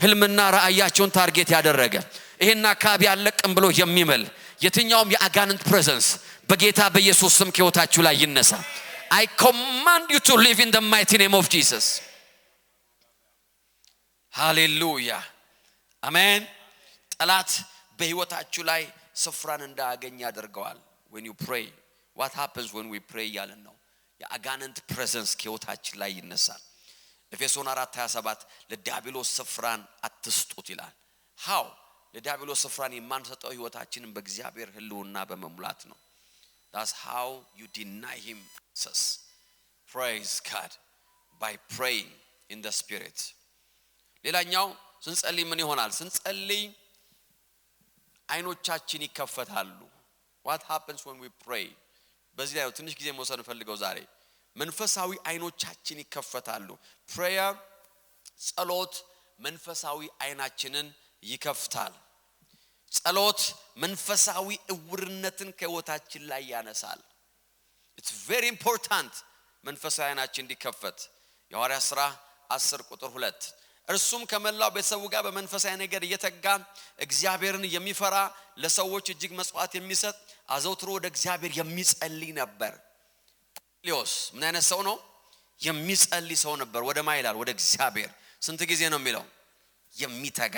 Speaker 2: ህልምና ራእያችሁን ታርጌት ያደረገ ይሄና አካባቢ አለቅም ብሎ የሚመል የትኛውም የአጋንንት ፕሬዘንስ በጌታ በኢየሱስ ስም ከህይወታችሁ ላይ ይነሳ። I command you to live in the mighty name of Jesus. Hallelujah. Amen. ጠላት በህይወታችሁ ላይ ስፍራን እንዳያገኝ ያደርገዋል። When you pray, what happens when we pray ያለን ነው የአጋንንት ፕሬዘንስ ከህይወታችን ላይ ይነሳል። ኤፌሶን 4:27 ለዲያብሎስ ስፍራን አትስጡት ይላል። how ለዲያብሎስ ስፍራን የማንሰጠው ህይወታችንን በእግዚአብሔር ህልውና በመሙላት ነው። That's how you deny him access. Praise God. By praying in the spirit. ሌላኛው ስንጸልይ ምን ይሆናል? ስንጸልይ አይኖቻችን ይከፈታሉ። What happens when we pray? በዚህ ላይ ትንሽ ጊዜ መውሰድ ፈልገው ዛሬ መንፈሳዊ አይኖቻችን ይከፈታሉ። prayer ጸሎት መንፈሳዊ አይናችንን ይከፍታል። ጸሎት መንፈሳዊ እውርነትን ከህይወታችን ላይ ያነሳል። It's very important መንፈሳዊ አይናችን እንዲከፈት። የሐዋርያት ሥራ 10:2 እርሱም ከመላው ቤተሰቡ ጋር በመንፈሳዊ ነገር እየተጋ እግዚአብሔርን የሚፈራ ለሰዎች እጅግ መስዋዕት የሚሰጥ አዘውትሮ ወደ እግዚአብሔር የሚጸልይ ነበር። ሊዮስ ምን አይነት ሰው ነው? የሚጸልይ ሰው ነበር። ወደ ማይላል ወደ እግዚአብሔር ስንት ጊዜ ነው የሚለው? የሚተጋ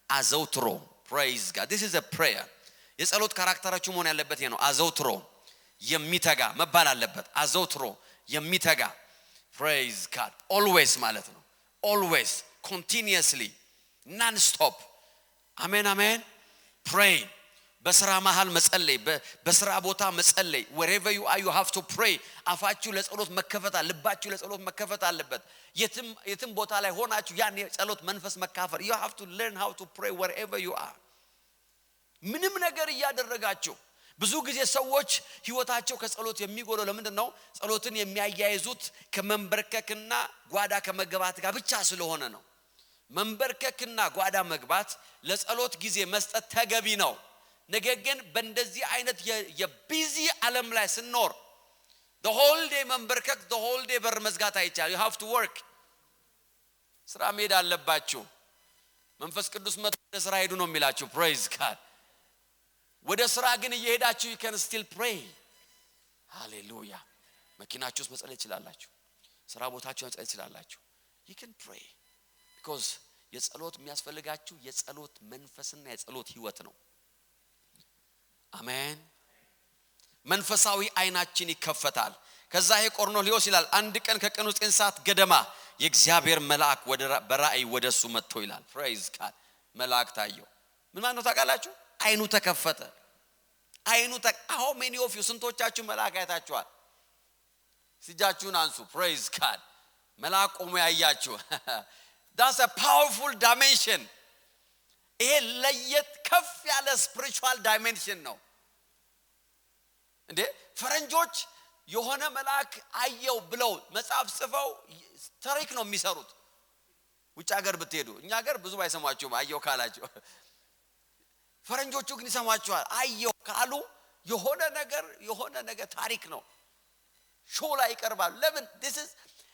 Speaker 2: አዘውትሮ። Praise God. This is a prayer. የጸሎት ካራክተራችሁ መሆን ያለበት ይሄ ነው። አዘውትሮ የሚተጋ መባል አለበት። አዘውትሮ የሚተጋ praise God. Always ማለት ነው። Always, continuously, non-stop. Amen, amen. Pray. በስራ መሃል መጸለይ፣ በስራ ቦታ መጸለይ። Wherever you are, you have to pray. አፋችሁ ለጸሎት መከፈት አለበት፣ ልባችሁ ለጸሎት መከፈት አለበት። የትም ቦታ ላይ ሆናችሁ ያን የጸሎት መንፈስ መካፈር። You have to learn how to pray wherever you are. ምንም ነገር እያደረጋችሁ ብዙ ጊዜ ሰዎች ህይወታቸው ከጸሎት የሚጎለው ለምንድን ነው? ጸሎትን የሚያያይዙት ከመንበርከክና ጓዳ ከመግባት ጋር ብቻ ስለሆነ ነው። መንበርከክና ጓዳ መግባት ለጸሎት ጊዜ መስጠት ተገቢ ነው። ነገር ግን በእንደዚህ አይነት የቢዚ ዓለም ላይ ስንኖር the whole day መንበርከክ the whole day በር መዝጋት አይቻልም። You have to work. ስራ መሄድ አለባችሁ። መንፈስ ቅዱስ መጥቶ ወደ ስራ ሄዱ ነው የሚላችሁ። Praise God. ወደ ስራ ግን እየሄዳችሁ you can still pray. Hallelujah. መኪናችሁ ውስጥ መጸለይ ትችላላችሁ። ስራ ቦታችሁ መጸለይ ትችላላችሁ። You can pray because የጸሎት የሚያስፈልጋችሁ የጸሎት መንፈስና የጸሎት ህይወት ነው። አሜን። መንፈሳዊ አይናችን ይከፈታል። ከዛ ይሄ ቆርኔሌዎስ ይላል አንድ ቀን ከቀኑ 9 ሰዓት ገደማ የእግዚአብሔር መልአክ በራእይ ወደሱ መጥቶ ይላል። Praise God. መልአክ ታየው። ምን ማለት ነው ታውቃላችሁ? አይኑ ተከፈተ። how many of you ስንቶቻችሁ መልአክ አይታችኋል? ሲጃችሁን አንሱ። Praise God. መልአክ ቆሞ ያያችሁ። That's a powerful dimension. ይሄ ለየት ከፍ ያለ spiritual dimension ነው። እንዴ ፈረንጆች የሆነ መልአክ አየው ብለው መጽሐፍ ጽፈው ታሪክ ነው የሚሰሩት። ውጭ ሀገር ብትሄዱ እኛ ሀገር ብዙ ባይሰማችሁም አየው ካላችሁ ፈረንጆቹ ግን ይሰማችኋል። አየው ካሉ የሆነ ነገር ታሪክ ነው። ሾው ላይ ይቀርባል። ለምን? this is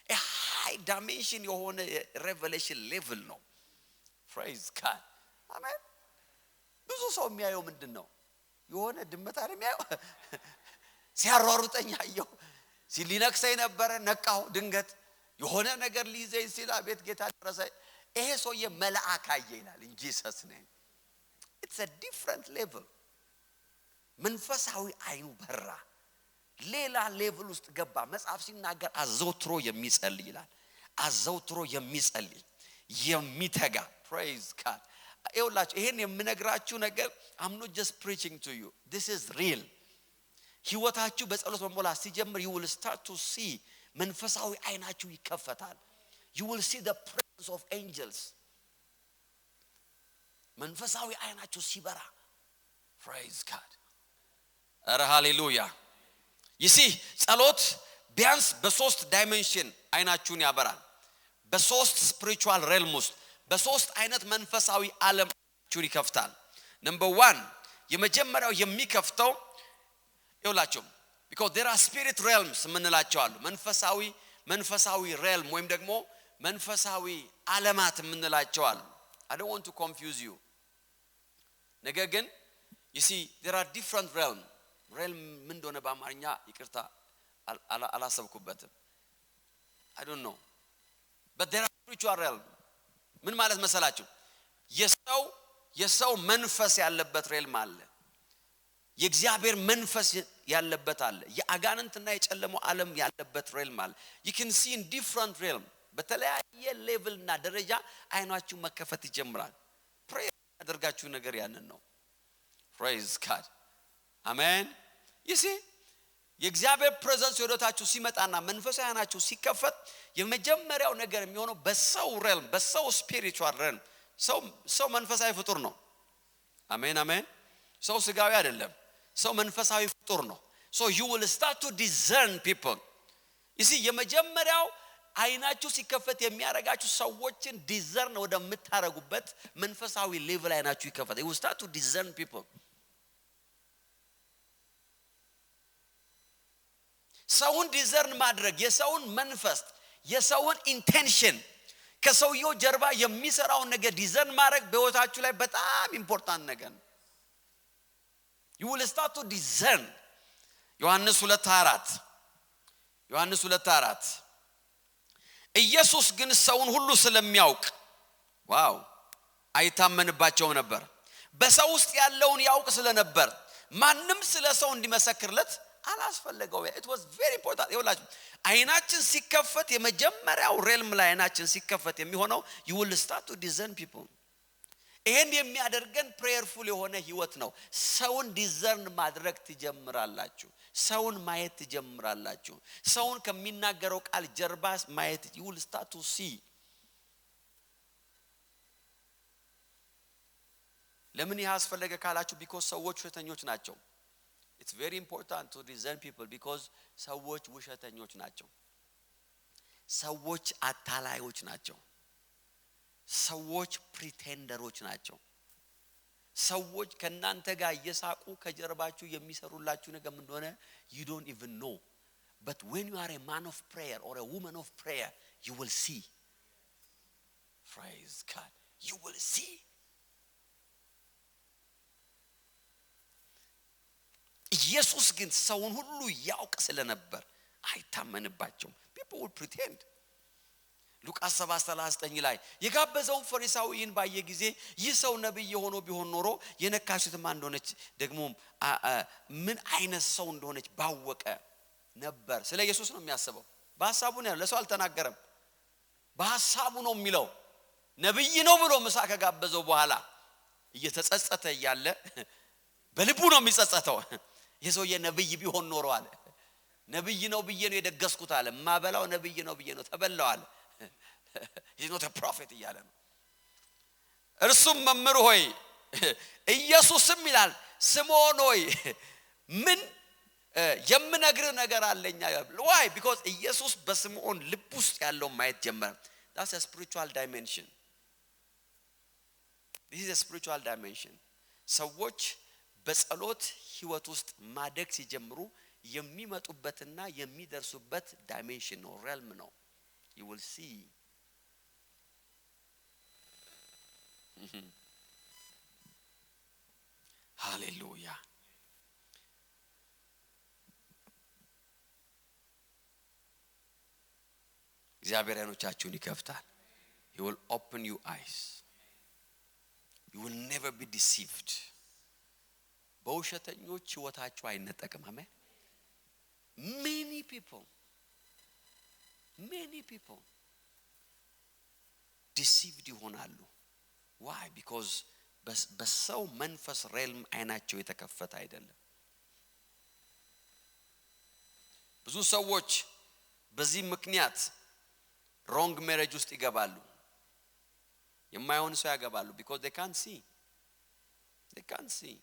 Speaker 2: a high dimension የሆነ revelation level ነው። Praise God. አሜን። ብዙ ሰው የሚያየው ምንድነው? የሆነ ድመት አይደል የሚያየው? ሲያሯሩጠኝ አየው፣ ሲሊነክሰኝ ነበር ነቃው፣ ድንገት የሆነ ነገር ሊይዘኝ ሲል አቤት ጌታ ደረሰ። ይሄ ሰውዬ መልአክ አየ ይላል in Jesus name. It's a different level. መንፈሳዊ አይኑ በራ፣ ሌላ ሌቭል ውስጥ ገባ። መጽሐፍ ሲናገር አዘውትሮ የሚጸልይ ይላል። አዘውትሮ የሚጸልይ የሚተጋ። Praise God. ይኸውላችሁ ይሄን የምነግራችሁ ነገር I'm not just preaching to you. This is real. ህይወታችሁ በጸሎት መሞላት ሲጀምር you will start to see መንፈሳዊ አይናችሁ ይከፈታል። You will see the presence of angels. መንፈሳዊ አይናችሁ ሲበራ Praise God. ኧረ ሃሌሉያ። You see ጸሎት ቢያንስ በሶስት ዳይሜንሽን አይናችሁን ያበራል። በሶስት spiritual realm ውስጥ በሶስት አይነት መንፈሳዊ ዓለም ቹሪ ይከፍታል number 1 የመጀመሪያው የሚከፍተው ይውላችሁ because there are spirit realms ምንላቸው አሉ መንፈሳዊ realm ወይም ደግሞ መንፈሳዊ ዓለማት ምንላቸው አሉ I don't want to confuse you ነገር ግን you see there are different realm ምን እንደሆነ በአማርኛ ይቅርታ አላሰብኩበትም I don't know but there are spiritual realm ምን ማለት መሰላችሁ የሰው መንፈስ ያለበት realm አለ የእግዚአብሔር መንፈስ ያለበት አለ የአጋንንትና የጨለማው ዓለም ያለበት realm አለ you can see in different realm በተለያየ ሌቭልና ደረጃ አይናችሁ መከፈት ይጀምራል ፕሬይ አድርጋችሁ ነገር ያንን ነው praise God amen you see የእግዚአብሔር ፕሬዘንስ ወደታችሁ ሲመጣና መንፈሳዊ አይናችሁ ሲከፈት የመጀመሪያው ነገር የሚሆነው በሰው realm በሰው spiritual realm ሰው መንፈሳዊ ፍጡር ነው አሜን አሜን ሰው ስጋዊ አይደለም ሰው መንፈሳዊ ፍጡር ነው so you will start to discern people you see የመጀመሪያው አይናችሁ ሲከፈት የሚያረጋችሁ ሰዎችን ዲዘርን ወደምታረጉበት መንፈሳዊ ሌቭል አይናችሁ ይከፈት you will start to discern people ሰውን ዲዘርን ማድረግ የሰውን መንፈስ የሰውን ኢንቴንሽን ከሰውየው ጀርባ የሚሰራው ነገር ዲዘርን ማድረግ በህይወታችሁ ላይ በጣም ኢምፖርታንት ነገር ነው you will start to discern ዮሐንስ 2:4 ኢየሱስ ግን ሰውን ሁሉ ስለሚያውቅ ዋው አይታመንባቸው ነበር በሰው ውስጥ ያለውን ያውቅ ስለነበር ማንንም ስለሰው እንዲመሰክርለት አላስፈልገው it was very important ይወላችሁ አይናችን ሲከፈት የመጀመሪያው realm ላይ አይናችን ሲከፈት የሚሆነው you will start to discern people ይሄን የሚያደርገን prayerful የሆነ ህይወት ነው ሰውን ዲዘርን ማድረግ ትጀምራላችሁ ሰውን ማየት ትጀምራላችሁ ሰውን ከሚናገረው ቃል ጀርባ ማየት you will start to see ለምን ያስፈልገ ካላችሁ because ሰዎች ውሸተኞች ናቸው it's very important to discern people because ሰዎች ውሸተኞች ናቸው ሰዎች አታላዮች ናቸው ሰዎች ፕሪቴንደሮች ናቸው ሰዎች ከናንተ ጋር እየሳቁ ከጀርባችሁ የሚሰሩላችሁ ነገር ምን እንደሆነ you don't even know but when you are a man of prayer or a woman of prayer you will see praise God you will see ኢየሱስ ግን ሰውን ሁሉ ያውቅ ስለነበር አይታመንባቸውም people will pretend ሉቃስ 7:39 ላይ የጋበዘው ፈሪሳዊን ባየ ጊዜ ይህ ሰው ነብይ ሆኖ ቢሆን ኖሮ የነካሽት ማን እንደሆነች ደግሞ ምን አይነት ሰው እንደሆነች ባወቀ ነበር ስለ ኢየሱስ ነው የሚያስበው በሐሳቡ ነው ለሰው አልተናገረም በሐሳቡ ነው የሚለው ነብይ ነው ብሎ ምሳ ከጋበዘው በኋላ እየተጸጸተ ያለ በልቡ ነው የሚጸጸተው የሰውዬ ነብይ ቢሆን ኖሮ አለ ነብይ ነው ብዬ ነው የደገስኩት አለ ማበላው ነብይ ነው ብዬ ነው ተበላው አለ he's not a prophet እያለ ነው እርሱም መምህር ሆይ ኢየሱስም ይላል ስምዖን ሆይ ምን የምነግር ነገር አለኛ why because ኢየሱስ በስምዖን ልብ ውስጥ ያለው ማየት ጀመረ that's a spiritual dimension this is a spiritual dimension ሰዎች በጸሎት ህይወት ውስጥ ማደግ ሲጀምሩ የሚመጡበትና የሚደርሱበት ዳይሜንሽን ነው realm ነው you will see hallelujah እግዚአብሔር አይኖቻችሁን ይከፍታል he will open your eyes you will never be deceived በውሸተኞች ህይወታችሁ አይነጠቅም አሜን many people deceived ይሆናሉ why because በሰው መንፈስ realm አይናቸው የተከፈተ አይደለም ብዙ ሰዎች በዚህ ምክንያት wrong marriage ውስጥ ይገባሉ የማይሆን ሰው ያገባሉ because they can't see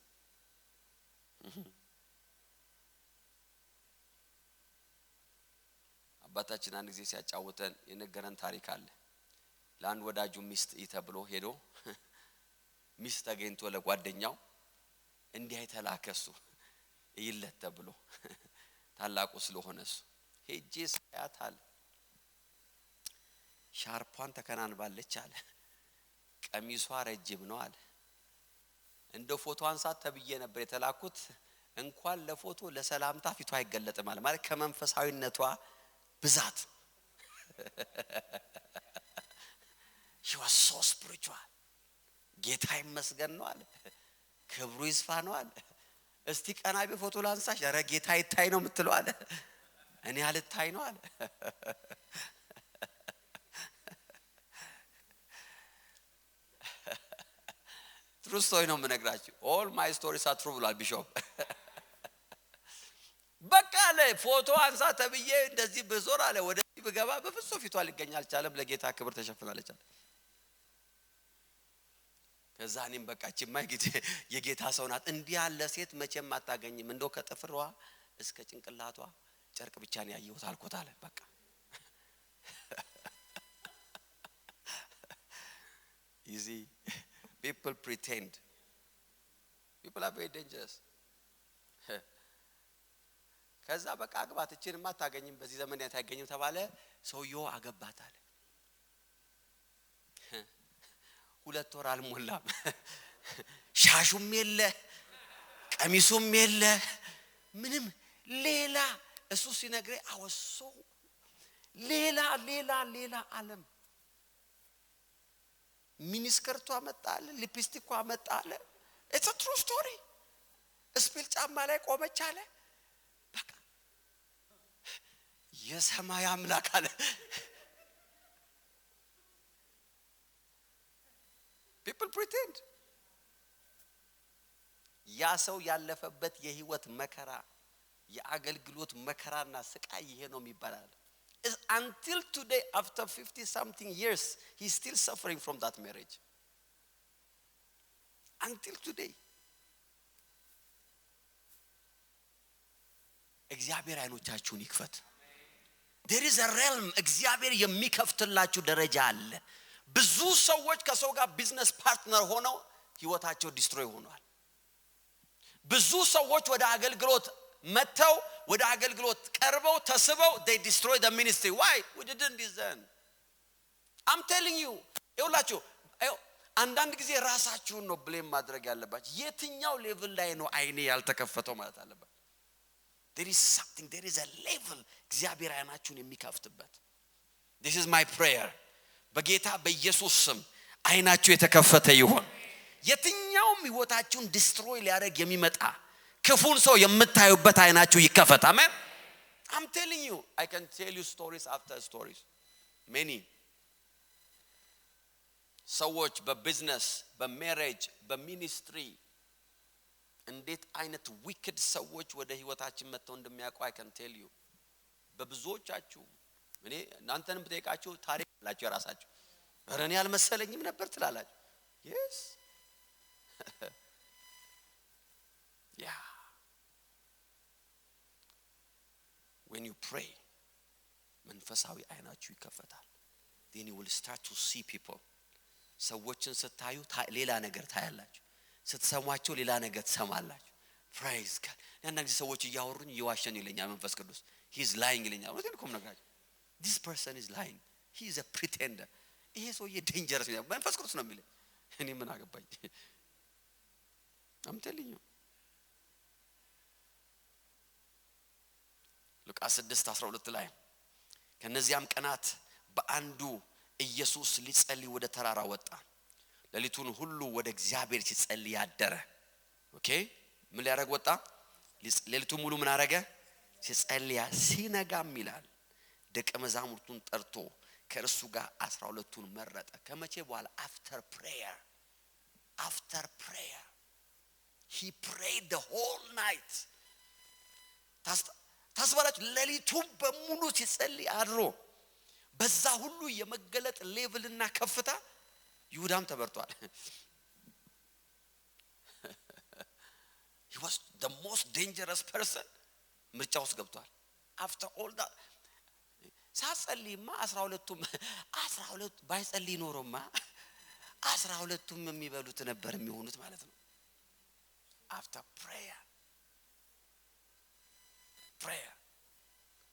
Speaker 2: አባታችን አንድ ጊዜ ሲያጫውተን የነገረን ታሪክ አለ ለአንድ ወዳጁ ሚስት ይተብሎ ሄዶ ሚስት ተገኝቶ ለጓደኛው እንዲህ አይተላከሱ ይለት ተብሎ ታላቁ ስለሆነስ ሄጄ ሳያታል ሻርፓን ተከናንባለች አለ ቀሚሷ ረጅም ነው አለ እንደ ፎቶ አንሳት ተብዬ ነበር የተላኩት እንኳን ለፎቶ ለሰላምታ ፊቷ አይገለጥም ማለት ከመንፈሳዊነቷ ብዛት she was so spiritual ጌታ ይመስገን ነው አለ ክብሩ ይስፋ ነው አለ እስቲ ቀናቢ ፎቶ ላንሳሽ ኧረ ጌታ ይታይ ነው የምትለው አለ እኔ አልታይ ነው አለ true story ነው የምነግራችሁ all my stories are true ብሏል ቢሾፕ በቃ ለፎቶ አንሳ ተብዬ እንደዚህ በዞር አለ ወደዚህ በገባ በፍጹም ፊቷ ሊገኝ አልቻለም ለጌታ ክብር ተሸፍናለች አለ ከዛኔም በቃችማ የጌታ ሰው ናት እንዲህ ያለ ሴት መቼም አታገኝም እንደው ከጥፍሯ እስከ ጭንቅላቷ ጨርቅ ብቻ ነው ያየሁት አልኩት አለ በቃ easy people pretend people are very dangerous ከዛ በቃ አግባት እቺንማ አታገኝም በዚህ ዘመን ያታገኝም ተባለ ሰውየው አገባት አለ 2 ወር አልሞላም ሻሹም የለ ቀሚሱም የለ ምንም ሌላ እሱ ሲነግረኝ አወሶ ሌላ ዓለም ሚኒስከርቷ መጣለ ሊፕስቲኳ መጣለ it's a true story ስፒል ጫማ ላይ ቆመች አለ በቃ የሰማይ አምላክ አለ people pretend ያ ሰው ያለፈበት የህይወት መከራ የአገልግሎት መከራና ስቃይ ይሄ ነው የሚባላል until today after 50 something years he's still suffering from that marriage until today እግዚአብሔር አይኖቻችሁን ይክፈት there is a realm እግዚአብሔር የሚከፍትላችሁ ደረጃ አለ ብዙ ሰዎች ከሰው ጋር ቢዝነስ ፓርትነር ሆነው ህይወታቸው ዲስትሮይ ሆኗል ብዙ ሰዎች ወደ አገልግሎት መተው ወደ አገልግሎት ቀርበው ተስበው they destroy the ministry why we didn't design I'm telling you ይውላችሁ አንዳንድ ጊዜ ራሳችሁን ነው ብሌም ማድረግ ያለባችሁ የትኛው ሌቭል ላይ ነው አይኔ ያልተከፈተው ማለት አለበት there is something there is a level እግዚአብሔር አይናችሁን የሚከፍትበት this is my prayer በጌታ በኢየሱስ ስም አይናችሁ የተከፈተ ይሁን የትኛውም ህይወታችሁን ዲስትሮይ ሊያደርግ የሚመጣ ክፉን ሰው የምታዩበት አይናችሁ ይከፈት አሜን I'm telling you I can tell you stories after stories many ሰዎች በቢዝነስ በሜሬጅ በሚኒስትሪ እንዴት አይነት wicked ሰዎች ወደ ህይወታችን መጥተው እንደሚያውቁ I can tell you በብዙዎቻችሁ እኔ እናንተንም ብጠይቃችሁ ታሪክ አላችሁ የራሳችሁ በረኔ ያልመሰለኝም ነበር ትላላችሁ yes yeah when you pray መንፈሳዊ አይናችሁ ይከፈታል then you will start to see people ሰዎችን ስታዩ ሌላ ነገር ታያላችሁ ስትሰሟቸው ሌላ ነገር ትሰማላችሁ praise God አንዳንድ ሰዎች እያወሩኝ ይዋሸኝ ይለኛል መንፈስ ቅዱስ he is lying ይለኛል ወደ ልኩም ነግራችሁ this person is lying he is a pretender ይሄ ሰውዬ dangerous ነው መንፈስ ቅዱስ ነው የሚለኝ እኔ ምን አገባኝ I'm telling you ሉቃስ 6:12 ላይ ከነዚያም ቀናት በአንዱ ኢየሱስ ሊጸልይ ወደ ተራራ ወጣ ሌሊቱን ሁሉ ወደ እግዚአብሔር ሲጸልይ ያደረ ኦኬ ምን ሊያደርግ ወጣ ሌሊቱን ሙሉ ምን አደረገ ሲጸልይ ሲነጋም ይላል ደቀ መዛሙርቱን ጠርቶ ከእርሱ ጋር 12ቱን መረጠ ከመቼ በኋላ after prayer he prayed the whole night ታስባላችሁ ሌሊቱን በሙሉ ሲጸልይ አድሮ በዛ ሁሉ የመገለጥ ሌቭልና ከፍታ ይሁዳም ተበርቷል he was the most dangerous person ምርጫ ውስጥ ገብቷል after all that ሳጸልይማ 12 ባይጸልይ ኖሮማ 12ቱም የሚበሉት ነበር የሚሆኑት ማለት ነው after prayer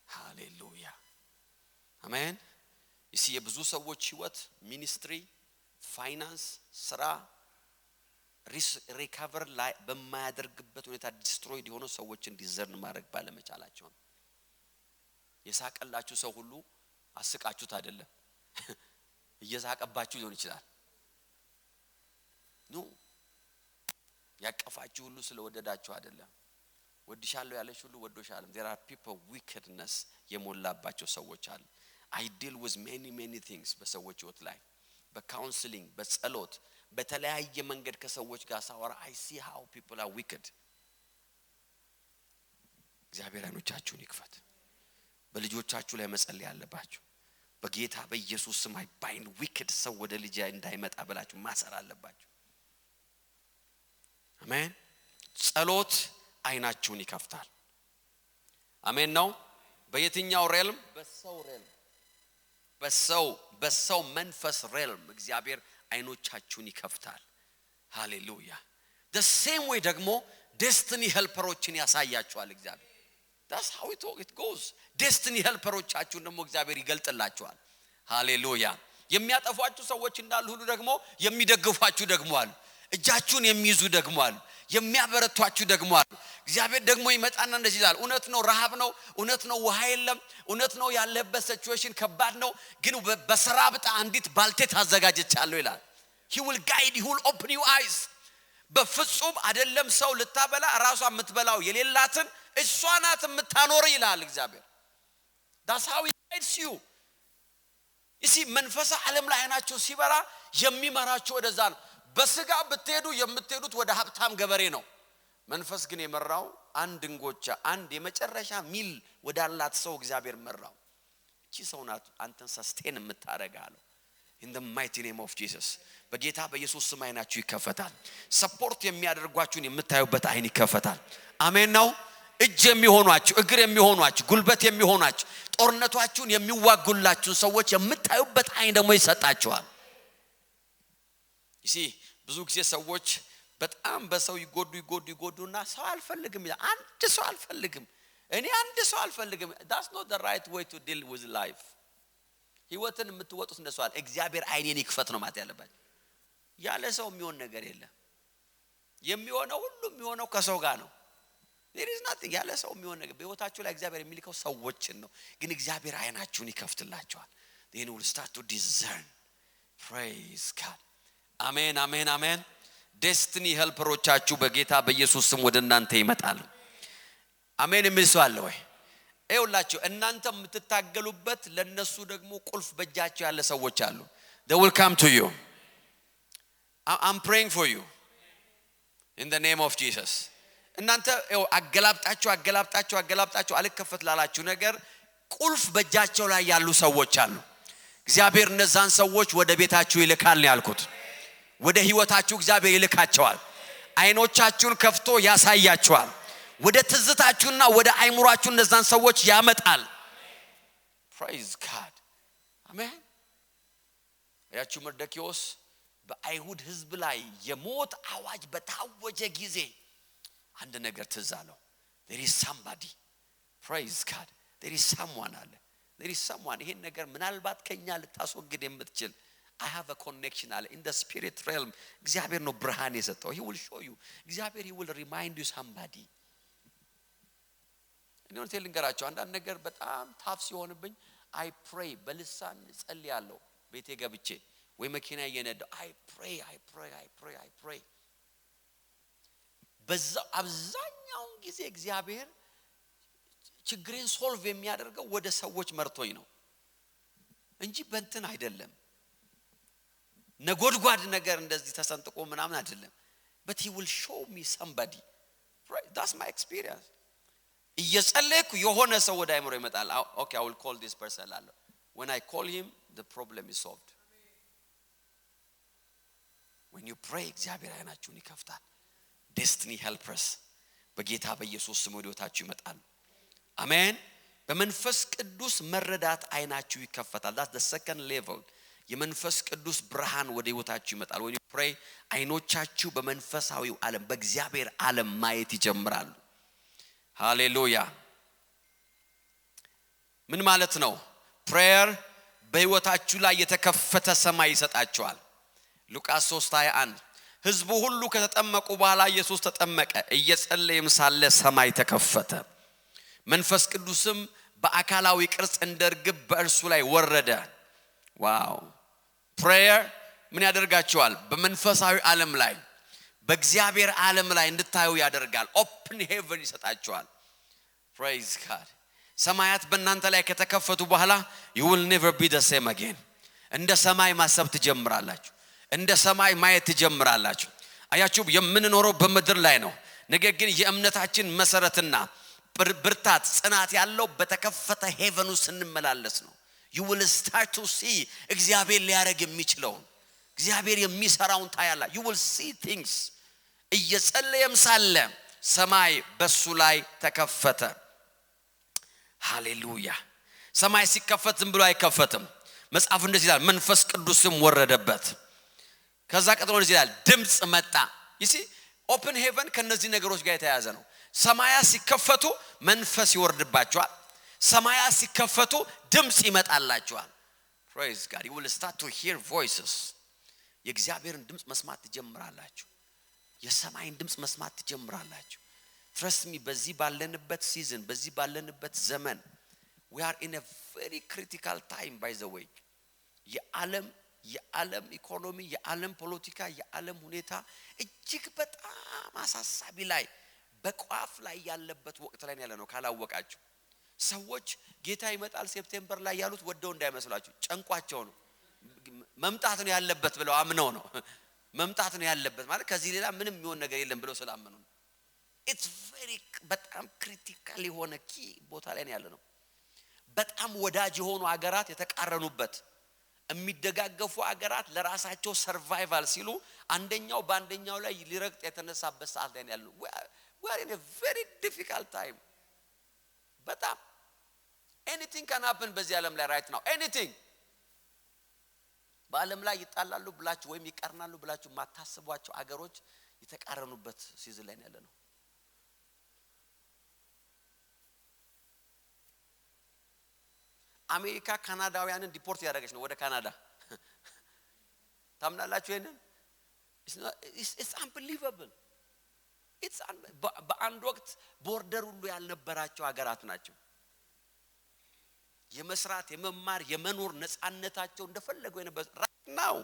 Speaker 2: hallelujah amen ይሲ የብዙ ሰዎች ህይወት ሚኒስትሪ ፋይናንስ ስራ ሪከቨር ላይ በማያደርግበት ሁኔታ ዲስትሮይድ የሆኑ ሰዎችን ዲዘርን ማድረግ ባለመቻላቸው የሳቀላችሁ ሰው ሁሉ አስቃችሁት አይደለም እየሳቀባችሁ ሊሆን ይችላል ኖ ያቀፋችሁ ሁሉ ስለወደዳችሁ አይደለም ወድሻለሁ ያለሽ ሁሉ ወዶሻልም there are people wickedness የሞላባቸው ሰዎች አሉ I deal with many things በሰዎች ህይወት ላይ በካውንስሊንግ በጸሎት በተለያየ መንገድ ከሰዎች ጋር ሳወራ I see how people are wicked እግዚአብሔር አይኖቻችሁን ይክፈት በልጆቻችሁ ላይ መጸለይ ያለባችሁ በጌታ በኢየሱስ ስም I bind wicked ሰው ወደ ልጅ እንዳይመጣ ብላችሁ ማሰር አለባችሁ አሜን ጸሎት አይናችሁን ይከፍታል አሜን ነው በየትኛው ሬልም በሰው መንፈስ ሬልም እግዚአብሔር አይኖቻችሁን ይከፍታል ሃሌሉያ the same way ደግሞ destiny helperዎችን ያሳያችኋል እግዚአብሔር that's how it goes destiny helperዎቻችሁን ደግሞ እግዚአብሔር ይገልጥላችኋል ሃሌሉያ የሚያጠፏችሁ ሰዎች እንዳሉ ሁሉ ደግሞ የሚደግፏችሁ ደግሞ አሉ እጃችሁን የሚይዙ ደግሞ አሉ የሚያበረቷችሁ ደግሞ አሉ እግዚአብሔር ደግሞ ይመጣና እንደዚህ ይላል እውነት ነው ረሃብ ነው እውነት ነው ውሃ የለም እውነት ነው ያለበት ሲቹዌሽን ከባድ ነው ግን በሰራብጣ አንዲት ባልቴት አዘጋጀቻለሁ ይላል he will guide you, he will open your eyes በፍጹም አይደለም ሰው ልታበላ ራሷ የምትበላው የሌላትን እሷ ናት የምታኖር ይላል እግዚአብሔር that's how he guides you ይሲ መንፈሳ ዓለም ላይ አይናችሁ ሲበራ የሚመራችሁ ወደዛ ነው በስጋ ብትሄዱ የምትሄዱት ወደ ሀብታም ገበሬ ነው መንፈስ ግን የመራው አንድ እንጎቻ አንድ የመጨረሻ ሚል ወዳላት ሰው እግዚአብሔር መራው እቺ ሰው ናት አንተን ሰስቴን የምታረጋለው in the mighty name of Jesus በጌታ በኢየሱስ ስም አይናችሁ ይከፈታል ሰፖርት የሚያደርጓችሁን የምታዩበት አይን ይከፈታል አሜን ነው እጅ የሚሆኗችሁ እግር የሚሆኗችሁ ጉልበት የሚሆኗችሁ ጦርነታችሁን የሚዋጉላችሁ ሰዎች የምታዩበት አይን ደግሞ ይሰጣችኋል ይሲ ብዙ ጊዜ ሰዎች በጣም በሰው ይጎዱና ሰው አልፈልግም አንድ ሰው አልፈልግም እኔ አንድ ሰው አልፈልግም that's not the right way to deal with life ህይወትን የምትወጡት እንደሷል እግዚአብሔር አይኔን ይክፈት ነው ማለት ያለበት ያለ ሰው የሚሆን ነገር የለም የሚሆነው ሁሉ የሚሆነው ከሰው ጋር ነው there is nothing ያለ ሰው የሚሆን ነገር በህይወታችሁ ላይ እግዚአብሔር የሚልከው ሰዎችን ነው ግን እግዚአብሔር አይናችሁን ይከፍትላችኋል then you will start to discern praise God አሜን አሜን አሜን destiny helperዎቻችሁ በጌታ በኢየሱስ ስም ወደ እናንተ ይመጣሉ አሜን የሚልሷል ወይ አይውላችሁ እናንተ የምትታገሉበት ለነሱ ደግሞ ቁልፍ በእጃቸው ያለ ሰዎች አሉ they will come to you I'm praying for you in the name of Jesus እናንተ አገላብጣችሁ አልከፈት ላላችሁ ነገር ቁልፍ በእጃቸው ላይ ያሉ ሰዎች አሉ እግዚአብሔር እነዛን ሰዎች ወደ ቤታችሁ ይልካል ነው ያልኩት ወደ ህይወታችሁ እግዚአብሔር ይልካቸዋል አይኖቻችሁን ከፍቶ ያሳያችኋል ወደ ትዝታችሁና ወደ አይምሯችሁ እነዛን ሰዎች ያመጣል praise God አሜን ያቺ መርደኪዮስ በአይሁድ ህዝብ ላይ የሞት አዋጅ በታወጀ ጊዜ አንድ ነገር ትዛለው there is somebody praise God there is someone አለ there is someone ይሄን ነገር ምናልባት ከኛ ልታስወግድ የምትችል I have a connection in the spirit realm እግዚአብሔር ነው ብርሃን የሰጠው he will show you እግዚአብሔር he will remind you somebody እኔው ተልንገራችሁ አንዳንድ ነገር በጣም ታፍ ሲሆንብኝ I pray በልሳን ጸልያለሁ ቤቴ ገብቼ ወይ መኪና እየነዳሁ I pray በዛው አብዛኛው ጊዜ እግዚአብሔር ችግሬን ሶልቭ የሚያደርገው ወደ ሰዎች መርቶኝ ነው እንጂ በእንትን አይደለም ነጎድጓድ ነገር እንደዚህ ተሰንጥቆ ምናምን አይደለም but he will show me somebody right that's my experience እየጸለይኩ የሆነ ሰው ወደ አይምሮ ይመጣል okay I will call this person ላለው when I call him the problem is solved when you pray እግዚአብሔር አይናችሁን ይከፍታል destiny helpers በጌታ በኢየሱስ ስም ወደታችሁ ይመጣሉ አሜን በመንፈስ ቅዱስ መረዳት አይናችሁ ይከፈታል that's the second level የመንፈስ ቅዱስ ብርሃን ወደ ህይወታችሁ ይመጣል። when you pray አይኖቻችሁ በመንፈሳዊው ዓለም በእግዚአብሔር ዓለም ማየት ይጀምራሉ። ሃሌሉያ። ምን ማለት ነው? prayer በህይወታችሁ ላይ የተከፈተ ሰማይ ይሰጣችኋል። ሉቃስ 3:21 ህዝቡ ሁሉ ከተጠመቁ በኋላ ኢየሱስ ተጠመቀ፣ እየጸለየም ሳለ ሰማይ ተከፈተ፣ መንፈስ ቅዱስም በአካላዊ ቅርጽ እንደ ርግብ በእርሱ ላይ ወረደ። ዋው! prayer ምን ያደርጋችኋል? በመንፈሳዊ ዓለም ላይ በእግዚአብሔር ዓለም ላይ እንድታዩ ያደርጋል። open heaven ይሰጣችኋል። praise God። ሰማያት በእናንተ ላይ ከተከፈቱ በኋላ you will never be the same again። እንደ ሰማይ ማሰብ ትጀምራላችሁ። እንደ ሰማይ ማየት ትጀምራላችሁ። አያችሁ የምንኖረው በመድር ላይ ነው። ነገር ግን የእምነታችን መሰረትና ብርታት ጽናት ያለው በተከፈተ ሄቨን ውስጥ እንመላለስ ነው። you will start to see እግዚአብሔር ሊያረግ የሚችለው እግዚአብሔር የሚሰራውን ታያላ። you will see things። እየጸለየም ሳለ ሰማይ በሱ ላይ ተከፈተ። ሃሌሉያ። ሰማይ ሲከፈት ዝም ብሎ አይከፈትም። መጽሐፍ እንደዚህ ይላል መንፈስ ቅዱስም ወረደበት። ከዛ ቀጥሎ እንደዚህ ይላል ድምጽ መጣ። you see open heaven ከነዚህ ነገሮች ጋር የተያያዘ ነው። ሰማያት ሲከፈቱ መንፈስ ይወርድባቸዋል። ሰማያት ሲከፈቱ ድምጽ ይመጣላችኋል። praise God። you will start to hear voices። የእግዚአብሔርን ድምጽ መስማት ትጀምራላችሁ። የሰማይን ድምጽ መስማት ትጀምራላችሁ። trust me በዚህ ባለንበት season በዚህ ባለንበት ዘመን we are in a very critical time by the way። የዓለም ኢኮኖሚ የዓለም ፖለቲካ የዓለም ሁኔታ እጅግ በጣም አሳሳቢ ላይ በቋፍ ላይ ያለበት ወቅት ላይ ያለ ነው። ካላወቃችሁ ሰዎች ጌታ ይመጣል ሴፕቴምበር ላይ ያሉት ወደው እንዳይመስላችሁ ጨንቋቸው ነው። መምጣት ነው ያለበት ብለው አምነው ነው። መምጣት ነው ያለበት ማለት ከዚህ ሌላ ምንም የሚሆን ነገር የለም ብለው ስላመኑ ነው። it's very በጣም ክሪቲካል የሆነ ኪ ቦታ ላይ ያለ ነው። በጣም ወዳጅ የሆኑ አገራት የተቃረኑበት የሚደጋገፉ አገራት ለራሳቸው ሰርቫይቫል ሲሉ አንደኛው ባንደኛው ላይ ሊረግጥ የተነሳበት ሰዓት ላይ ያለው we are in a very difficult time። በጣም anything can happen በዚህ ዓለም ላይ right now anything። በዓለም ላይ ይጣላሉ ብላችሁ ወይም ይቀርናሉ ብላችሁ ማታስቧቸው አገሮች የተቃረኑበት ሲዝን ላይ ያለ ነው። አሜሪካ ካናዳውያንን ዲፖርት ያደረገች ነው ወደ ካናዳ። ታምናላችሁ ይሄንን? it's unbelievable። በአንድ ወቅት ቦርደር ሁሉ ያልነበራቸው ሀገራት ናቸው። የመስራት የመማር የመኖር ነፃነታቸው እንደፈለጉ የነበረ right now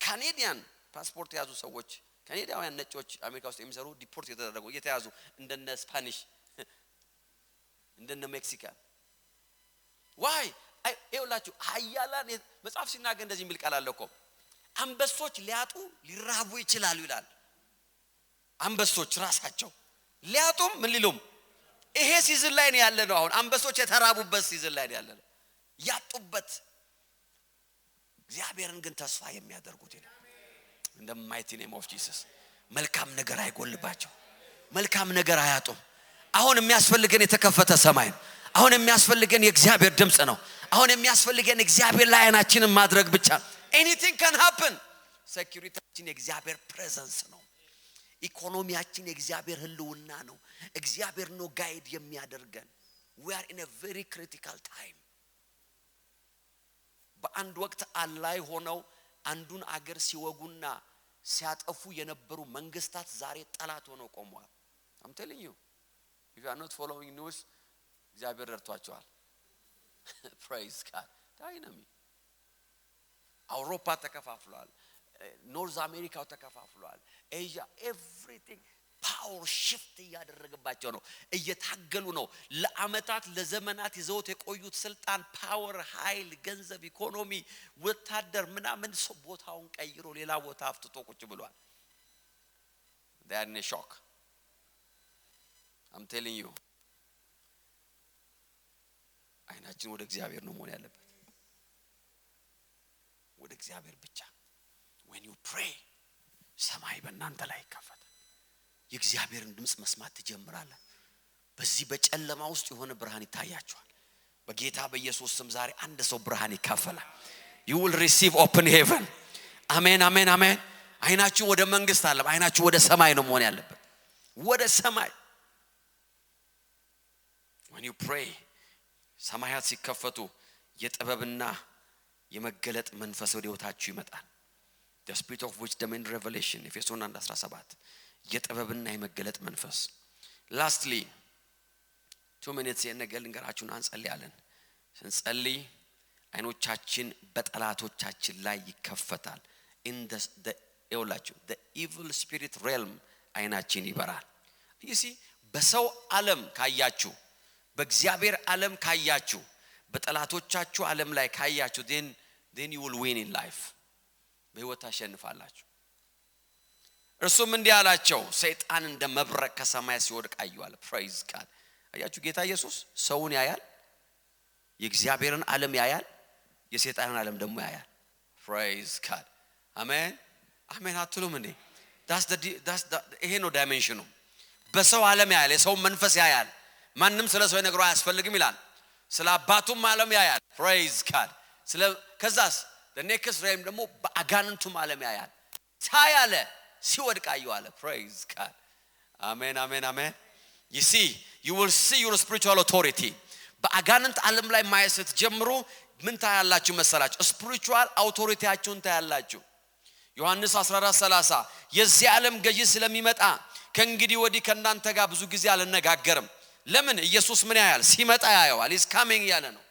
Speaker 2: ካናዲያን ፓስፖርት ያዙ ሰዎች ካናዳውያን ነጮች አሜሪካ ውስጥ የሚሰሩ ዲፖርት የተደረጉ እየተያዙ እንደነ ስፓኒሽ እንደነ ሜክሲካን why አይውላችሁ ሀያላን መጽሐፍ ሲናገር እንደዚህ የሚል ቃል አለ እኮ አንበሶች ሊያጡ ሊራቡ ይችላሉ ይላል። አንበሶች ራሳቸው ሊያጡም ምን ሊሉም ይሄ ሲዝን ላይ ነው ያለ ነው። አሁን አንበሶች የተራቡበት ሲዝን ላይ ነው ያለ ነው ያጡበት። እግዚአብሔርን ግን ተስፋ የሚያደርጉት ይላል in the mighty name of Jesus መልካም ነገር አይጎልባቸው መልካም ነገር አያጡም። አሁን የሚያስፈልገን የተከፈተ ሰማይ ነው። አሁን የሚያስፈልገን የእግዚአብሔር ድምጽ ነው። አሁን የሚያስፈልገን እግዚአብሔር ላይ አይናችንን ማድረግ ብቻ። anything can happen። ሴኩሪቲያችን የእግዚአብሔር ፕሬዘንስ ነው። ኢኮኖሚያችን የእግዚአብሔር ህልውና ነው። እግዚአብሔር ነው ጋይድ የሚያደርገን። we are in a very critical time። በአንድ ወቅት አላይ ሆነው አንዱን አገር ሲወጉና ሲያጠፉ የነበሩ መንግስታት ዛሬ ጠላት ሆነው ቆመዋል። I'm telling you if you are not following news እግዚአብሔር ረድቷቸዋል። praise God። ዳይናሚክ አውሮፓ ተከፋፍሏል። ኖርዝ አሜሪካ ተከፋፍሏል። ኤዥያ ኤቭሪቲንግ ፓወር ሽፍት ያደረገባቸው ነው። እየታገሉ ነው። ለአመታት ለዘመናት ይዘውት የቆዩት ስልጣን ፓወር ኃይል ገንዘብ ኢኮኖሚ ወታደር ምናምን ቦታውን ቀይሮ ሌላ ቦታ አፍጥቶ ቁጭ ብሏል። they are in a shock። I'm telling you አይናችን ወደ እግዚአብሔር ነው መሆን ያለበት። ወደ እግዚአብሔር ብቻ። when you pray ሰማይ በእናንተ ላይ ይከፈታል። የእግዚአብሔርን ድምጽ መስማት ትጀምራለህ። በዚህ በጨለማ ውስጥ የሆነ ብርሃን ይታያችኋል። በጌታ በኢየሱስ ስም ዛሬ አንድ ሰው ብርሃን ይካፈላል። you will receive open heaven. አሜን አሜን አሜን። አይናችሁ ወደ መንግስት አለ አይናችሁ ወደ ሰማይ ነው መሆን ያለበት ወደ ሰማይ when you pray ሰማያት ሲከፈቱ የጥበብና የመገለጥ መንፈስ ወደ ህይወታችሁ ይመጣል the spirit of wisdom and revelation ኤፌሶን 1:17 የጥበብና የመገለጥ መንፈስ lastly 2 minutes የነገር ልንገራችሁን አንጸልያለን ስንጸልይ አይኖቻችን በጠላቶቻችን ላይ ይከፈታል in the the evil spirit realm አይናችን ይበራል you see በሰው ዓለም ካያችሁ በእግዚአብሔር ዓለም ካያችሁ በጠላቶቻችሁ ዓለም ላይ ካያችሁ then you will win in life በህይወት ታሸንፋላችሁ እርሱም እንዲህ አላቸው ሰይጣን እንደ መብረቅ ከሰማይ ሲወድቅ አየዋል praise God አያችሁ ጌታ ኢየሱስ ሰውን ያያል የእግዚአብሔርን ዓለም ያያል የሰይጣንን ዓለም ደግሞ ያያል praise God አሜን አሜን አትሉም እንዴ that's the ይሄ ነው ዳይሜንሽኑ በሰው ዓለም ያያል የሰው መንፈስ ያያል ማንንም ስለሰው ይነግረው አያስፈልግም ይላል ስለ አባቱም ዓለም ያያል praise God ስለ ከዛስ the next realm ደግሞ በአጋንንቱም ዓለም ያያል ታያለ ሲወድቅ አየዋል praise God አሜን አሜን አሜን you see you will see your spiritual authority በአጋንንት ዓለም ላይ ማየት ጀምሩ ምን ታያላችሁ መሰላችሁ spiritual authorityያችሁን ታያላችሁ ዮሐንስ 14:30 የዚህ ዓለም ገዢ ስለሚመጣ ከእንግዲህ ወዲህ ከናንተ ጋር ብዙ ጊዜ አልነጋገርም ለምን ኢየሱስ ምን ያያል ሲመጣ ያያዋል is coming ያለ ነው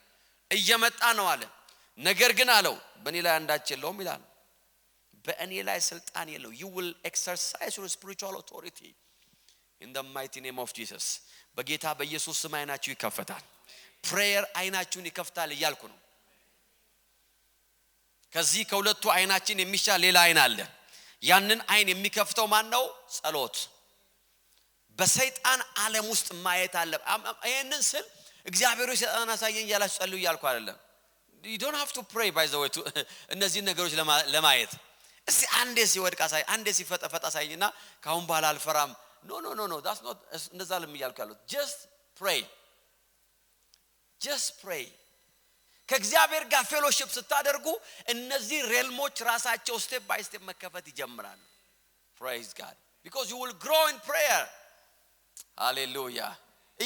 Speaker 2: እየመጣ ነው አለ ነገር ግን አለው በእኔ ላይ አንዳች የለውም ይላል በእኔ ላይ ስልጣን የለው you will exercise your spiritual authority in the mighty name of Jesus በጌታ በኢየሱስ ስም አይናችሁ ይከፈታል prayer አይናችሁን ይከፍታል እያልኩ ነው ከዚህ ከሁለቱ አይናችን የሚሻል ሌላ አይን አለ ያንን አይን የሚከፍተው ማን ነው ጸሎት በሰይጣን ዓለም ውስጥ ማየት አለ ይሄንን ስል እግዚአብሔር ሰይጣን አሳየኝ ያላችሁ ጸልዩ ያልኩ አይደለም you don't have to pray by the way to እነዚህ ነገሮች ለማየት እስቲ አንዴ ሲወድቅ አሳይ አንዴ ሲፈጠፈጥ አሳይና ካሁን በኋላ አልፈራም no that's not እንደዛ ለምያልኩ ያለው just pray ከእግዚአብሔር ጋር ፌሎሺፕ ስታደርጉ እነዚህ ሬልሞች ራሳቸው ስቴፕ ባይ ስቴፕ መከፈት ይጀምራሉ praise God because you will grow in prayer hallelujah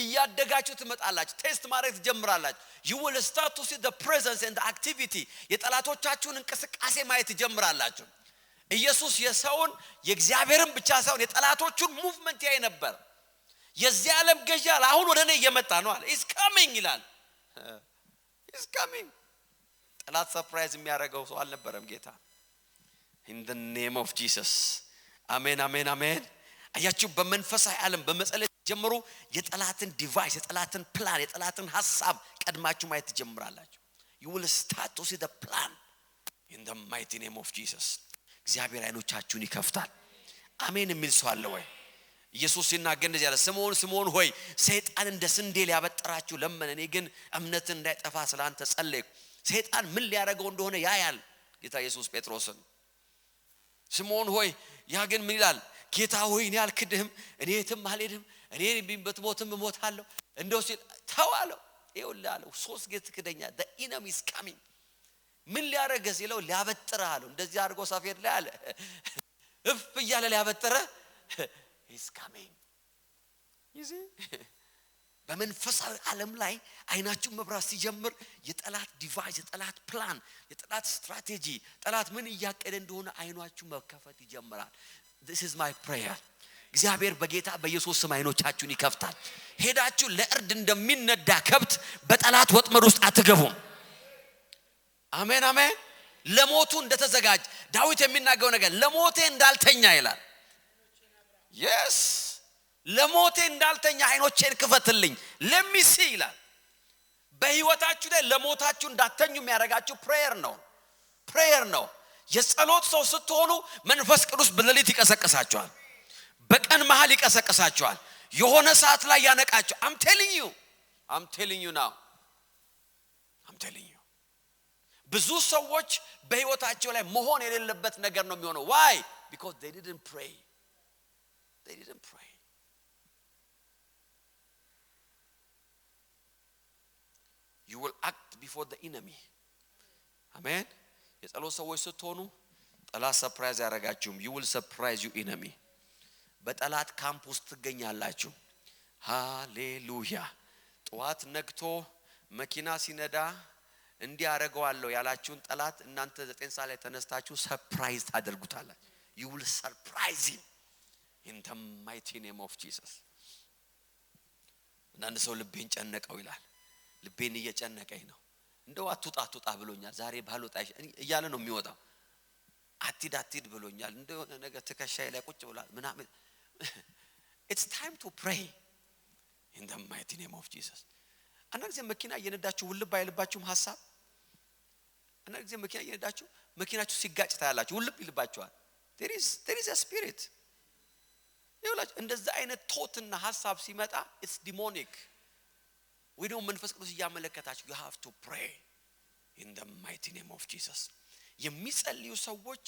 Speaker 2: እያደጋችሁ ትመጣላችሁ ቴስት ማድረግ ትጀምራላችሁ you will start to see the presence and the activity የጠላቶቻችሁን እንቅስቃሴ ማየት ትጀምራላችሁ ኢየሱስ የሰውን የእግዚአብሔርን ብቻ ሳይሆን የጠላቶቹን ሙቭመንት ያይ ነበር የዚህ ዓለም ገዢ አሁን ወደኔ እየመጣ ነው አለ is coming ይላል is coming ጠላት ሰርፕራይዝ የሚያደርገው ሰው አልነበረም ጌታ in the name of Jesus አሜን አሜን አሜን አያችሁ በመንፈሳዊ ዓለም በመጸለይ ጀምሩ የጠላትን ዲቫይስ የጠላትን ፕላን የጠላትን ሐሳብ ቀድማችሁ ማየት ትጀምራላችሁ you will start to see the plan in the mighty name of Jesus እግዚአብሔር አይኖቻችሁን ይከፍታል አሜን የሚል ሰው አለ ወይ ኢየሱስ ሲናገር እንደዚህ ያለ ስምዖን ሆይ ሰይጣን እንደ ስንዴ ሊያበጥራችሁ ለምን እኔ ግን እምነት እንዳይጠፋ ስላንተ ጸለይኩ ሰይጣን ምን ሊያደርገው እንደሆነ ያያል ጌታ ኢየሱስ ጴጥሮስን ስምዖን ሆይ ያ ግን ምን ይላል ጌታ ሆይ እኔ አልክድህም እኔ የትም አልሄድም እኔ ብትሞትም እሞታለሁ እንደው ሲል ተዋለው ይኸውልህ አለው 3 ጊዜ ትክደኛ the enemy is coming ምን ሊያደርገህ ሲለው ሊያበጥርህ አለው እንደዚህ አድርጎ ሰፌድ ላይ አለ እፍ እያለ ሊያበጥርህ is coming you see በመንፈሳዊ ዓለም ላይ አይናችሁ መብራት ሲጀምር የጠላት ዲቫይስ የጠላት ፕላን የጠላት ስትራቴጂ ጠላት ምን እያቀደ እንደሆነ አይናችሁ መከፈት ይጀምራል this is my prayer እግዚአብሔር በጌታ በኢየሱስ ስም አይኖቻችሁን ይከፍታል ሄዳችሁ ለእርድ እንደሚነዳ ከብት በጠላት ወጥመድ ውስጥ አትገቡም አሜን አሜን ለሞቱ እንደተዘጋጀ ዳዊት የሚናገረው ነገር ለሞቴ እንዳልተኛ ይላል yes ለሞቴ እንዳልተኛ አይኖቼን ክፈትልኝ let me see ይላል በህይወታችሁ ላይ ለሞታችሁ እንዳተኙ የሚያረጋችሁ prayer ነው የጸሎት ሰው ስትሆኑ መንፈስ ቅዱስ በሌሊት ይቀሰቅሳችኋል በቀን መሃል ይቀሰቅሳችኋል የሆነ ሰዓት ላይ ያነቃችሁ I'm telling you now I'm telling you ብዙ ሰዎች በህይወታቸው ላይ መሆን የሌለበት ነገር ነው የሚሆነው why because they didn't pray you will act before the enemy amen የጸሎት ሰዎች ስትሆኑ ጠላት ሰርፕራይዝ ያረጋችሁም you will surprise you enemy በጠላት ካምፕ ውስጥ ትገኛላችሁ ሃሌሉያ ጧት ነግቶ መኪና ሲነዳ እንዲያረጋዋለሁ ያላችሁን ጠላት እናንተ 9 ሰዓት ላይ ተነስታችሁ ሰርፕራይዝ ታደርጉታላችሁ you will surprise him in the mighty name of Jesus አንድ ሰው ልቤን ጨነቀው ይላል ልቤን እየጨነቀኝ ነው እንደው አትውጣ ብሎኛል ዛሬ ባልወጣ እያለ ነው የሚወጣው አትሂድ ብሎኛል እንደው ነገር ተከሻይ ላይ ቁጭ ብሏል ምናምን it's time to pray in the mighty name of Jesus አንዳንዴ መኪና እየነዳችሁ ውልብ አይልባችሁም ሐሳብ አንዳንዴ መኪና እየነዳችሁ መኪናችሁ ሲጋጭ ታያላችሁ ውልብ ይልባችኋል there is a spirit ይውላችሁ እንደዛ አይነት ቶትና ሐሳብ ሲመጣ it's demonic we don't መንፈስ ቅዱስ ያመለከታችሁ you have to pray in the mighty name of Jesus የሚጸልዩ ሰዎች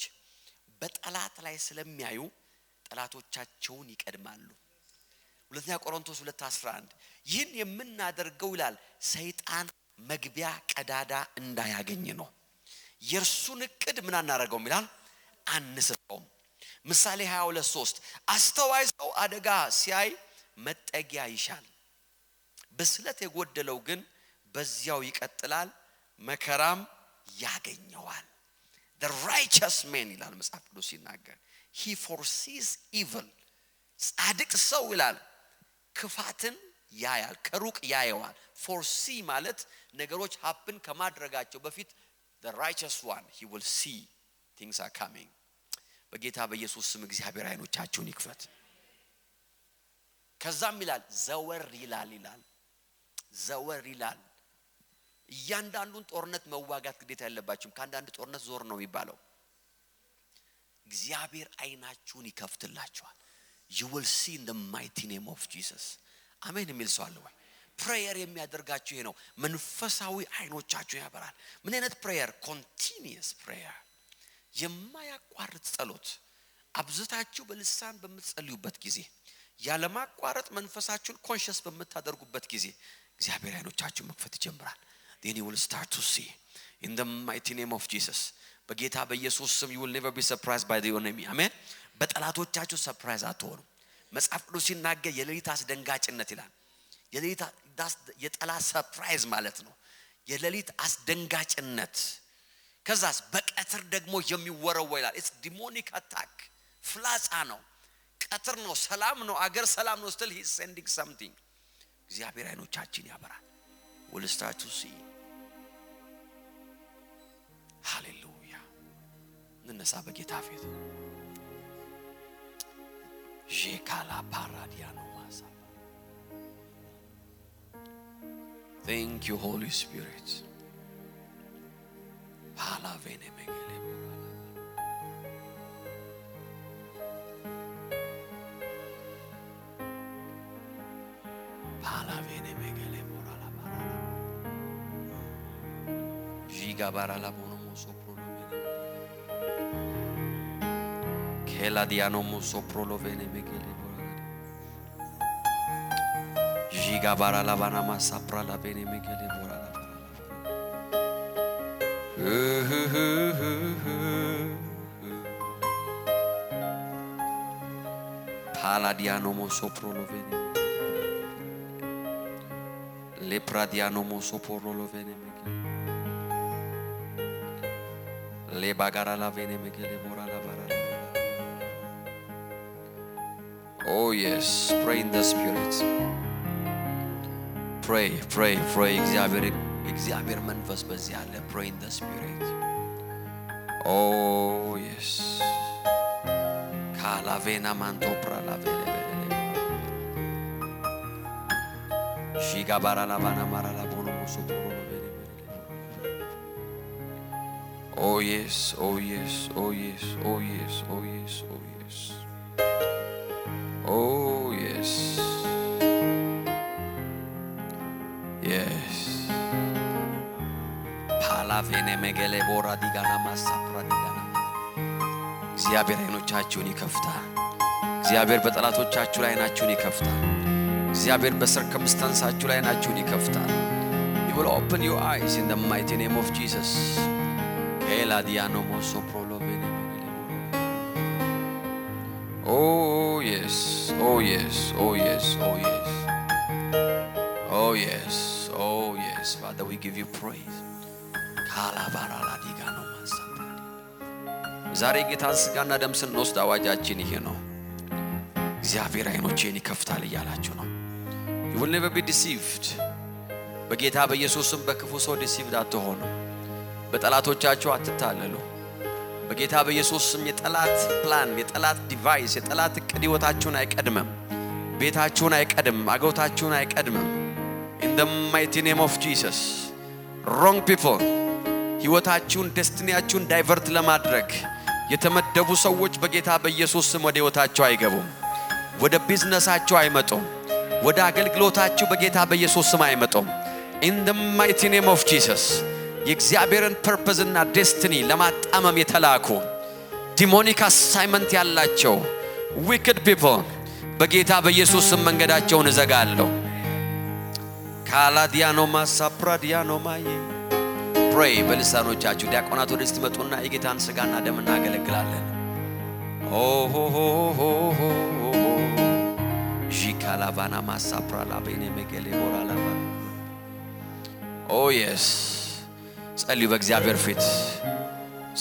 Speaker 2: በጠላት ላይ ስለሚያዩ ጠላቶቻቸውን ይቀድማሉ ሁለተኛ ቆሮንቶስ 2:11 ይህን የምናደርገው ይላል ሰይጣን መግቢያ ቀዳዳ እንዳያገኝ ነው የርሱን እቅድ ምን አናረጋው ይላል አንስተውም ምሳሌ 22:3 አስተዋይ ሰው አደጋ ሲያይ መጠጊያ ይሻል በስለት የጎደለው ግን በዚያው ይቀጥላል መከራም ያገኘዋል the righteous man ይላል መጽሐፍ ቅዱስ ሲናገር he foresees evil ጻድቅ ሰው ይላል ክፋትን ያያል ከሩቅ ያየዋል foresee ማለት ነገሮች happen ከማድረጋቸው በፊት the righteous one he will see things are coming በጌታ በኢየሱስ ስም እግዚአብሔር አይኖቻችሁን ይክፈት ከዛም ይላል ዘወር ይላል እያንዳንዱን ጦርነት መዋጋት ግዴታ ያለባችሁ ከአንዳንድ ጦርነት ዞር ነው የሚባለው እግዚአብሔር አይናችሁን ይከፍትላችኋል you will see in the mighty name of Jesus አሜን የሚል ሰው አለ ወይ prayer የሚያደርጋችሁ ይሄ ነው መንፈሳዊ አይኖቻችሁን ያበራል ምን አይነት prayer continuous prayer የማያቋርጥ ጸሎት አብዝታችሁ በልሳን በምትጸልዩበት ጊዜ ያለማቋረጥ መንፈሳችሁን ኮንሺየስ በምታደርጉበት ጊዜ እግዚአብሔር አይኖቻችሁን መክፈት ይጀምራል then you will start to see in the mighty name of Jesus በጌታ በኢየሱስ ስም you will never be surprised by the enemy አሜን በጠላቶቻችሁ ሰርፕራይዝ አትሆኑ መጽሐፍ ቅዱስ ሲናገር የሌሊት አስደንጋጭነት ይላል የሌሊት የጠላት ሰርፕራይዝ ማለት ነው የሌሊት አስደንጋጭነት ከዛስ በቀትር ደግሞ የሚወረወው ይላል it's demonic attack ፍላጻ ነው ቀትር ነው ሰላም ነው አገር ሰላም ነው still he is sending something እግዚአብሔር አይኖቻችን ያበራል will start to see hallelujah እንነሳ በጌታ ፊት ጄካላ ፓራዲያኖ ማሳ thank you holy spirit hala vene megele hala vene megele morala barala jiga barala bono sopro kela diano sopro lo vene megele jiga barala bana masapra la vene megele morala Paladiano sopro lo vene le pradiano sopro lo vene le bagara la vene megele morala barala oh yes pray in the spirit pray እግዚአብሔር መንፈስ በዚህ አለ pray in the spirit oh yes ካላቬና ማንቶ ፕራላቬለ ሺጋ ባራላባና ማራላ ቦኖ ሶፖሮ ቬለ oh yes oh yes oh yes oh yes oh yes oh yes oh yes yes ፓላቬነ መገለ ቦራ ዲጋና ማሳፕራ ዲጋና እግዚአብሔር አይኖቻችሁን ይከፍታል እግዚአብሔር በጠላቶቻችሁ ላይ አይናችሁን ይከፍታል እግዚአብሔር በሰርከምስታንሳችሁ ላይ አይናችሁን ይከፍታል you will open your eyes in the mighty name of Jesus Eladiano moso prolovene. Oh yes, oh yes, oh yes, oh yes. Oh yes, oh yes. Father, we give you praise. Kalabaraladigano masapradi. ዛሬ ጌታን ስጋና ደም ስንወስድ አዋጃችን ይሄ ነው። እግዚአብሔር አይኖቼን ይከፍታል እያላችሁ ነው። You will never be deceived. በጌታ በኢየሱስም በክፉ ሰው deceived አትሆኑ። በጠላቶቻችሁ አትታለሉ። በጌታ በኢየሱስም የጠላት ፕላን፣ የጠላት ዲቫይስ፣ የጠላት እቅድ ሕይወታችሁን አይቀድምም፣ ቤታችሁን አይቀድምም፣ አገውታችሁን አይቀድምም። In the mighty name of Jesus, wrong people ሕይወታችሁን ዴስቲኒያችሁን ዳይቨርት ለማድረግ የተመደቡ ሰዎች በጌታ በኢየሱስም ወደ ሕይወታችሁ አይገቡም፣ ወደ ቢዝነሳችሁ አይመጡም፣ ወደ አገልግሎታችሁ በጌታ በኢየሱስም አይመጡም። In the mighty name of Jesus, የእግዚአብሔርን ፐርፐዝ እና ዴስቲኒ ለማጣመም የተላኩ ዲሞኒክ አሳይመንት ያላቸው wicked people በጌታ በኢየሱስም መንገዳቸውን እዘጋለሁ። ካላዲያኖ ማሳፕራዲያኖ ማዬ pray በልሳኖቻችሁ ዲያቆናት ወደዚህ ትመጡና የጌታን ስጋና ደም እናገለግላለን። ጂካላቫና ማሳፕራላቤኔ መገሌ ቦራላባ oh yes ጸልዩ በእግዚአብሔር ፊት፣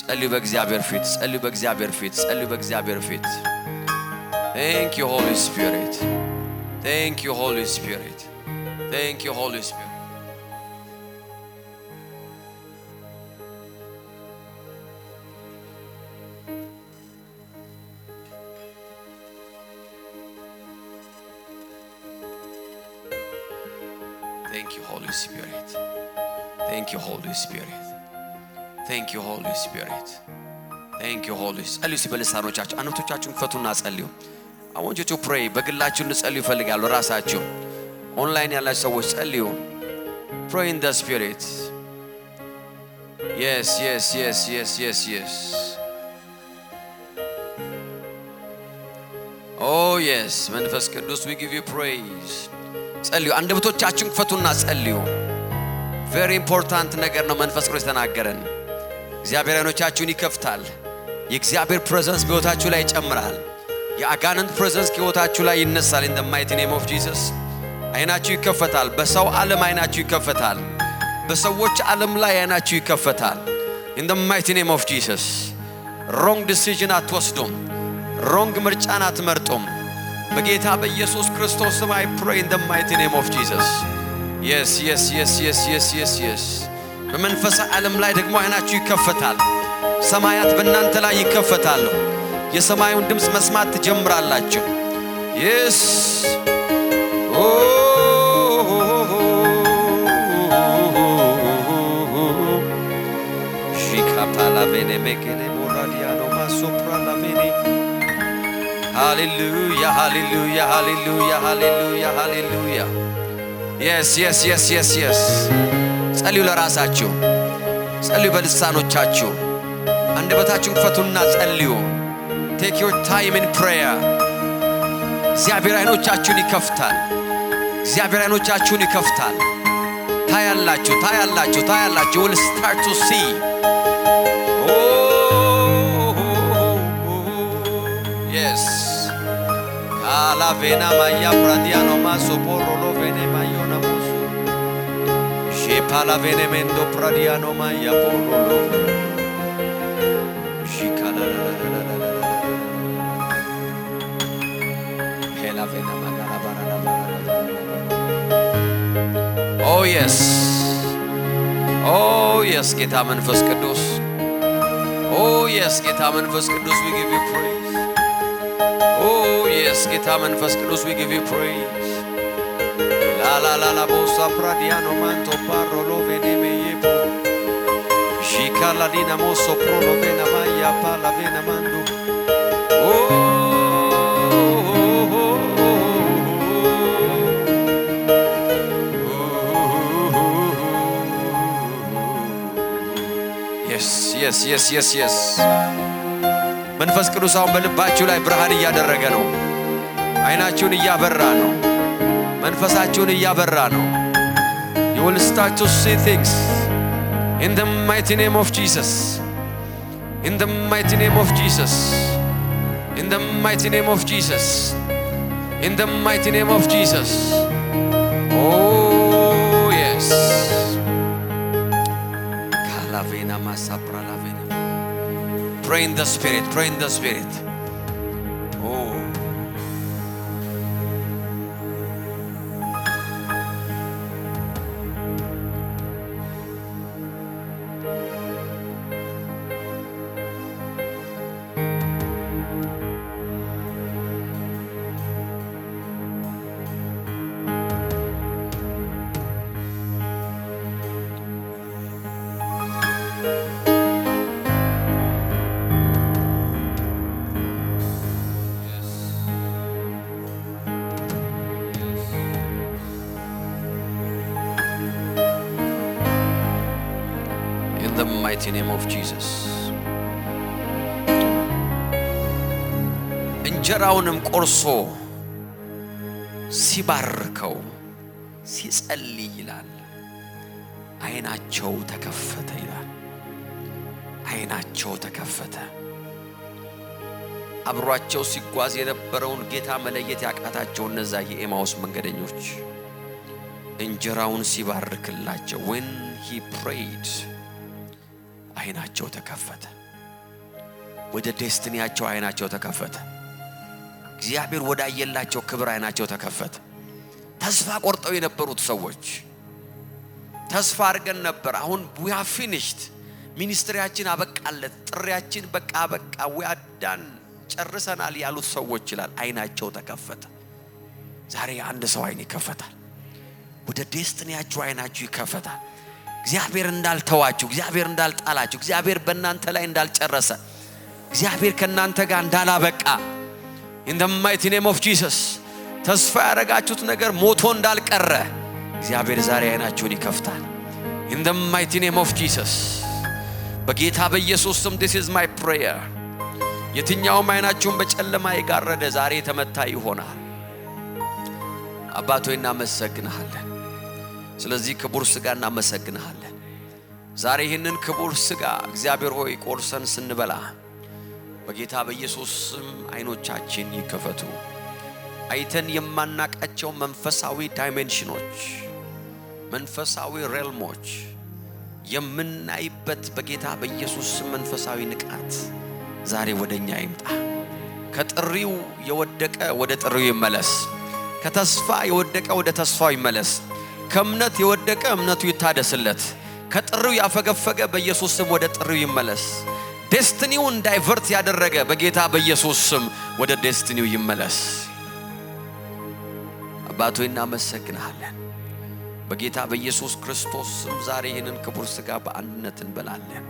Speaker 2: ጸልዩ በእግዚአብሔር ፊት፣ ጸልዩ በእግዚአብሔር ፊት፣ ጸልዩ በእግዚአብሔር ፊት። Thank you Holy Spirit, thank you Holy Spirit, thank you Holy Spirit. Thank you Holy Spirit, thank you Holy Spirit, thank you Holy Spirit, thank you Holy Spirit. ጸልዩ በልሳኖቻችሁ አንቶቻችሁን ክፈቱና ጸልዩ። I want you to pray. በግላችሁ እንጸልዩ ፈልጋለሁ። ራሳችሁ ኦንላይን ያላችሁ ሰዎች ጸልዩ። Pray in the Spirit. Yes, yes, yes, yes, yes, yes. Oh yes, መንፈስ ቅዱስ we give you praise. ጸልዩ። አንደበቶቻችሁን ክፈቱና ጸልዩ። Very important ነገር ነው መንፈስ ቅዱስ ተናገረን። እግዚአብሔር አይኖቻችሁን ይከፍታል። የእግዚአብሔር ፕሬዘንስ በሕይወታችሁ ላይ ይጨምራል። የአጋንንት ፕሬዘንስ በሕይወታችሁ ላይ ይነሳል። in the mighty name of Jesus አይናችሁ ይከፈታል። በሰው ዓለም አይናችሁ ይከፈታል። በሰዎች ዓለም ላይ አይናችሁ ይከፈታል። in the mighty name of Jesus wrong decision አትወስዱም። wrong ምርጫን አትመርጡም። በጌታ በኢየሱስ ክርስቶስ ስም I pray in the mighty name of Jesus. Yes, yes, yes, yes, yes, yes, yes. በመንፈስ ዓለም ላይ ደግሞ አይናችሁ ይከፈታል። ሰማያት በእናንተ ላይ ይከፈታሉ። የሰማዩን ድምጽ መስማት ትጀምራላችሁ። Yes. ሺካፓላቬኔ መኬኔ ሞራዲያኖ ማሶፕራላቬኔ Hallelujah, hallelujah, hallelujah, hallelujah, hallelujah. Yes, yes, yes, yes, yes. ጸልዩ ለራሳችሁ፣ ጸልዩ በልሳኖቻችሁ። አንደበታችሁን ክፈቱና ጸልዩ። Take your time in prayer. እግዚአብሔር አይኖቻችሁን ይከፍታል። እግዚአብሔር አይኖቻችሁን ይከፍታል። ታያላችሁ፣ ታያላችሁ፣ ታያላችሁ. You will start to see. Yes. Alavena maya pradiano maso porolo vene mayona musu. She palavene mendo pradiano maya porolo. She kala la la la la la la. Hela vena magala bara la bara. Oh yes. Oh yes, ጌታ መንፈስ ቅዱስ. Oh yes, ጌታ መንፈስ ቅዱስ, we give you praise. Oh yes, ጌታ መንፈስ ቅዱስ, we give you praise. La la la la bosa pradiano manto parolo vene meyepo. Shikala dina moso prolo vena maya pala vena mando. Oh, yes, yes, yes, yes, yes. መንፈስ ቅዱስ አሁን በልባችሁ ላይ ብርሃን እያደረገ ነው። አይናችሁን እያበራ ነው። መንፈሳችሁን እያበራ ነው። You will start to see things in the mighty name of Jesus. In the mighty name of Jesus. In the mighty name of Jesus. In the mighty name of Jesus. Oh yes. Kalavena masapra lavena. Pray in the spirit. Pray in the spirit. Oh. In the mighty name of Jesus. እንጀራውንም ቆርሶ ሲባርከው ሲጸልይ ይላል አይናቸው ተከፈተ ይላል። አይናቸው ተከፈተ። አብሯቸው ሲጓዝ የነበረውን ጌታ መለየት ያቃታቸው እነዛ የኤማውስ መንገደኞች እንጀራውን ሲባርክላቸው when he prayed አይናቸው ተከፈተ። ወደ ዴስቲኒያቸው አይናቸው ተከፈተ። እግዚአብሔር ወዳየላቸው ክብር አይናቸው ተከፈተ። ተስፋ ቆርጠው የነበሩት ሰዎች ተስፋ አድርገን ነበር፣ አሁን we have finished ሚኒስትሪያችን አበቃለት፣ ጥሪያችን በቃ we are done ጨርሰናል ያሉት ሰዎች ይላል አይናቸው ተከፈተ። ዛሬ አንድ ሰው አይን ይከፈታል። ወደ ዴስቲኒያችሁ አይናችሁ ይከፈታል። እግዚአብሔር እንዳልተዋችሁ፣ እግዚአብሔር እንዳልጣላችሁ፣ እግዚአብሔር በእናንተ ላይ እንዳልጨረሰ፣ እግዚአብሔር ከእናንተ ጋር እንዳላበቃ in the mighty name of Jesus ተስፋ ያረጋችሁት ነገር ሞቶ እንዳልቀረ እግዚአብሔር ዛሬ አይናችሁን ይከፍታል። in the mighty name of Jesus በጌታ በኢየሱስ ስም this is my prayer። የትኛውም አይናችሁን በጨለማ የጋረደ ዛሬ ተመታ ይሆናል። አባቶ እናመሰግንሃለን። ስለዚህ ክቡር ሥጋ እናመሰግንሃለን። ዛሬ ይህንን ክቡር ሥጋ እግዚአብሔር ሆይ ቆርሰን ስንበላ በጌታ በኢየሱስ ስም አይኖቻችን ይከፈቱ። አይተን የማናቃቸው መንፈሳዊ ዳይሜንሽኖች፣ መንፈሳዊ ሬልሞች የምናይበት በጌታ በኢየሱስ ስም መንፈሳዊ ንቃት ዛሬ ወደኛ ይምጣ። ከጥሪው የወደቀ ወደ ጥሪው ይመለስ። ከተስፋ የወደቀ ወደ ተስፋው ይመለስ። ከእምነት የወደቀ እምነቱ ይታደስለት። ከጥሪው ያፈገፈገ በኢየሱስ ስም ወደ ጥሪው ይመለስ። ዴስቲኒውን ዳይቨርት ያደረገ በጌታ በኢየሱስ ስም ወደ ዴስቲኒው ይመለስ። አባቶ እናመሰግንሃለን። በጌታ በኢየሱስ ክርስቶስ ስም ዛሬ ይህንን ክቡር ሥጋ በአንድነት እንበላለን።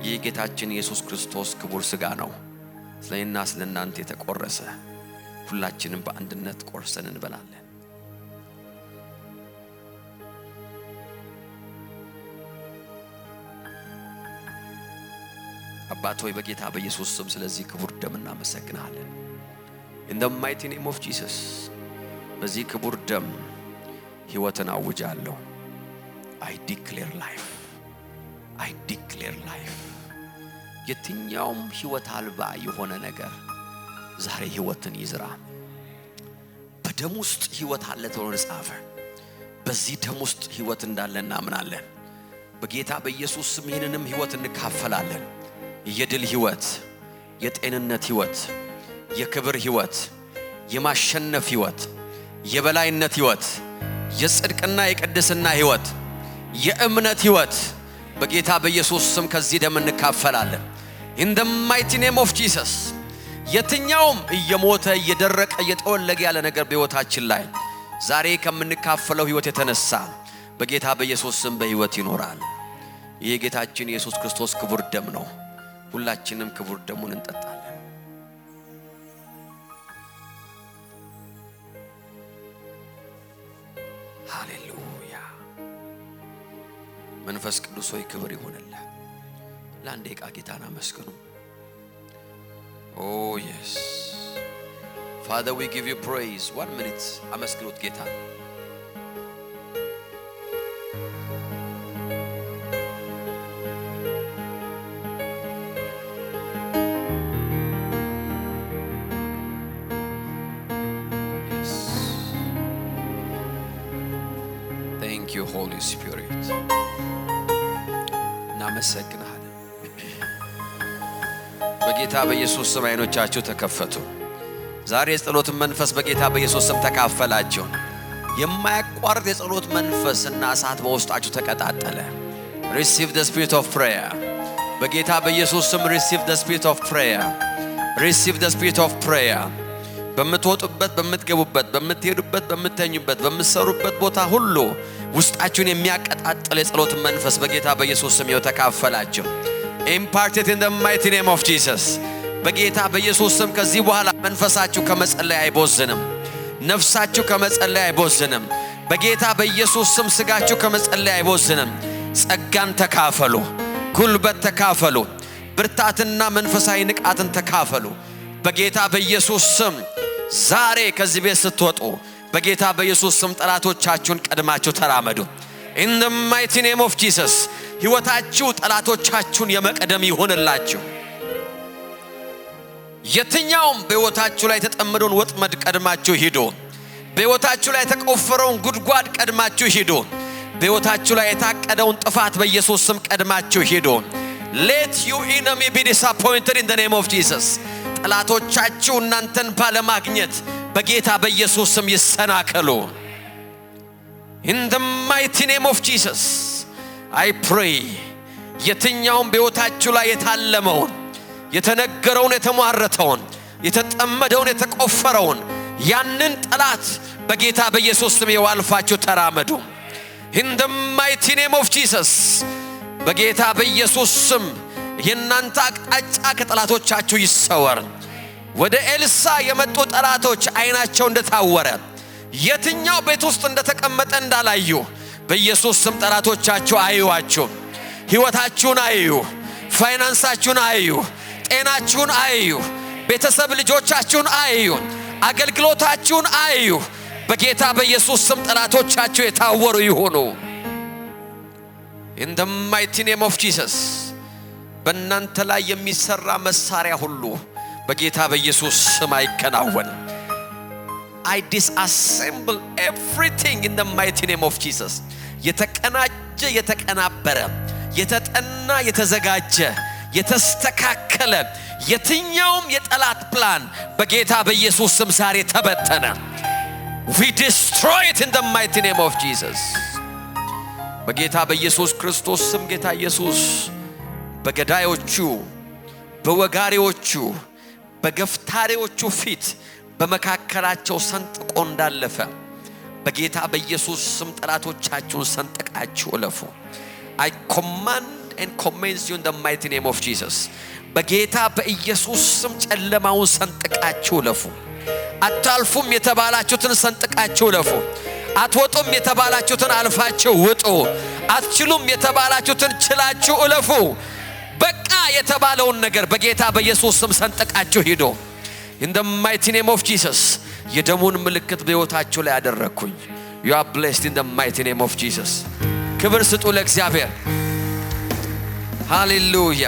Speaker 2: ይህ ጌታችን ኢየሱስ ክርስቶስ ክቡር ሥጋ ነው፣ ስለእኔና ስለእናንተ የተቆረሰ። ሁላችንም በአንድነት ቆርሰን እንበላለን። አባት ሆይ በጌታ በኢየሱስ ስም ስለዚህ ክቡር ደም እናመሰግናለን። in the mighty name of Jesus በዚህ ክቡር ደም ሕይወትን አውጃለሁ። I declare life. I declare life. የትኛውም ሕይወት አልባ የሆነ ነገር ዛሬ ሕይወትን ይዝራ። በደም ውስጥ ሕይወት አለ ተብሎ ተጻፈ። በዚህ ደም ውስጥ ሕይወት እንዳለ እናምናለን። በጌታ በኢየሱስ ስም ይህንንም ሕይወት እንካፈላለን። የድል ሕይወት፣ የጤንነት ሕይወት፣ የክብር ሕይወት፣ የማሸነፍ ሕይወት፣ የበላይነት ሕይወት፣ የጽድቅና የቅድስና ሕይወት፣ የእምነት ሕይወት በጌታ በኢየሱስ ስም ከዚህ ደም እንካፈላለን። in the mighty name of Jesus የትኛውም እየሞተ እየደረቀ እየጠወለገ ያለ ነገር በሕይወታችን ላይ ዛሬ ከምንካፈለው ሕይወት የተነሳ በጌታ በኢየሱስ ስም በሕይወት ይኖራል። ይህ ጌታችን ኢየሱስ ክርስቶስ ክቡር ደም ነው። ሁላችንም ክቡር ደሙን እንጠጣለን። ሃሌሉያ። መንፈስ ቅዱስ ሆይ ክብር ይሁንልህ። ለአንድ ደቂቃ ጌታን አመስግኑ። Oh yes. Father, we give you praise. 1 minute. አመስግኑት ጌታ። you Holy Spirit. እናመሰግናለን። በጌታ በኢየሱስ ስም አይኖቻችሁ ተከፈቱ። ዛሬ የጸሎትን መንፈስ በጌታ በኢየሱስ ስም ተካፈላችሁ። የማያቋርጥ የጸሎት መንፈስና እሳት በውስጣችሁ ተቀጣጠለ። Receive the spirit of prayer. በጌታ በኢየሱስ ስም receive the spirit of prayer. Receive the spirit of prayer. በምትወጡበት በምትገቡበት በምትሄዱበት በምትተኙበት በምትሰሩበት ቦታ ሁሉ ውስጣችሁን የሚያቀጣጥል የጸሎት መንፈስ በጌታ በኢየሱስ ስም ተካፈላችሁ። Imparted in the mighty name of Jesus. በጌታ በኢየሱስ ስም ከዚህ በኋላ መንፈሳችሁ ከመጸለይ አይቦዝንም። ነፍሳችሁ ከመጸለይ አይቦዝንም። በጌታ በኢየሱስ ስም ስጋችሁ ከመጸለይ አይቦዝንም። ጸጋን ተካፈሉ፣ ጉልበት ተካፈሉ፣ ብርታትና መንፈሳዊ ንቃትን ተካፈሉ። በጌታ በኢየሱስ ስም ዛሬ ከዚህ ቤት ስትወጡ በጌታ በኢየሱስ ስም ጠላቶቻችሁን ቀድማችሁ ተራመዱ። In the mighty name of Jesus. ሕይወታችሁ ጠላቶቻችሁን የመቀደም ይሆንላችሁ። የትኛውም በሕይወታችሁ ላይ የተጠመደውን ወጥመድ ቀድማችሁ ሂዱ። በሕይወታችሁ ላይ የተቆፈረውን ጉድጓድ ቀድማችሁ ሂዱ። በሕይወታችሁ ላይ የታቀደውን ጥፋት በኢየሱስ ስም ቀድማችሁ ሂዱ። Let your enemy be disappointed in the name of Jesus. ጠላቶቻችሁ እናንተን ባለማግኘት በጌታ በኢየሱስ ስም ይሰናከሉ። In the mighty name of Jesus. I pray የትኛውም በሕይወታችሁ ላይ የታለመውን የተነገረውን የተሟረተውን የተጠመደውን የተቆፈረውን ያንን ጠላት በጌታ በኢየሱስ ስም ያልፋችሁ ተራመዱ። In the mighty name of Jesus. በጌታ በኢየሱስ ስም የናንተ አቅጣጫ ከጠላቶቻችሁ ይሰወር። ወደ ኤልሳ የመጡ ጠላቶች አይናቸው እንደታወረ የትኛው ቤት ውስጥ እንደተቀመጠ እንዳላዩ በኢየሱስ ስም ጠላቶቻችሁ አይዋችሁ። ሕይወታችሁን አይዩ፣ ፋይናንሳችሁን አይዩ፣ ጤናችሁን አይዩ፣ ቤተሰብ ልጆቻችሁን አይዩ፣ አገልግሎታችሁን አይዩ። በጌታ በኢየሱስ ስም ጠላቶቻችሁ የታወሩ ይሁኑ። In the mighty name of Jesus. በእናንተ ላይ የሚሰራ መሳሪያ ሁሉ በጌታ በኢየሱስ ስም አይከናወን። I disassemble everything in the mighty name of Jesus. የተቀናጀ የተቀናበረ የተጠና የተዘጋጀ የተስተካከለ የትኛውም የጠላት ፕላን በጌታ በኢየሱስ ስም ዛሬ ተበተነ። We destroy it in the mighty name of Jesus. በጌታ በኢየሱስ ክርስቶስ ስም ጌታ ኢየሱስ በገዳዮቹ በወጋሪዎቹ በገፍታሪዎቹ ፊት በመካከላቸው ሰንጥቆ እንዳለፈ በጌታ በኢየሱስ ስም ጠላቶቻችሁን ሰንጥቃችሁ እለፉ። I command and commence you in the mighty name of Jesus. በጌታ በኢየሱስ ስም ጨለማውን ሰንጥቃችሁ እለፉ። አታልፉም የተባላችሁትን ሰንጥቃችሁ እለፉ። አትወጡም የተባላችሁትን አልፋችሁ ውጡ። አትችሉም የተባላችሁትን ችላችሁ እለፉ። በቃ የተባለውን ነገር በጌታ በኢየሱስ ስም ሰንጥቃችሁ ሂዱ። In the mighty name of Jesus. የደሙን ምልክት በሕይወታችሁ ላይ አደረኩኝ። You are blessed in the mighty name of Jesus. ክብር ስጡ ለእግዚአብሔር። ሃሌሉያ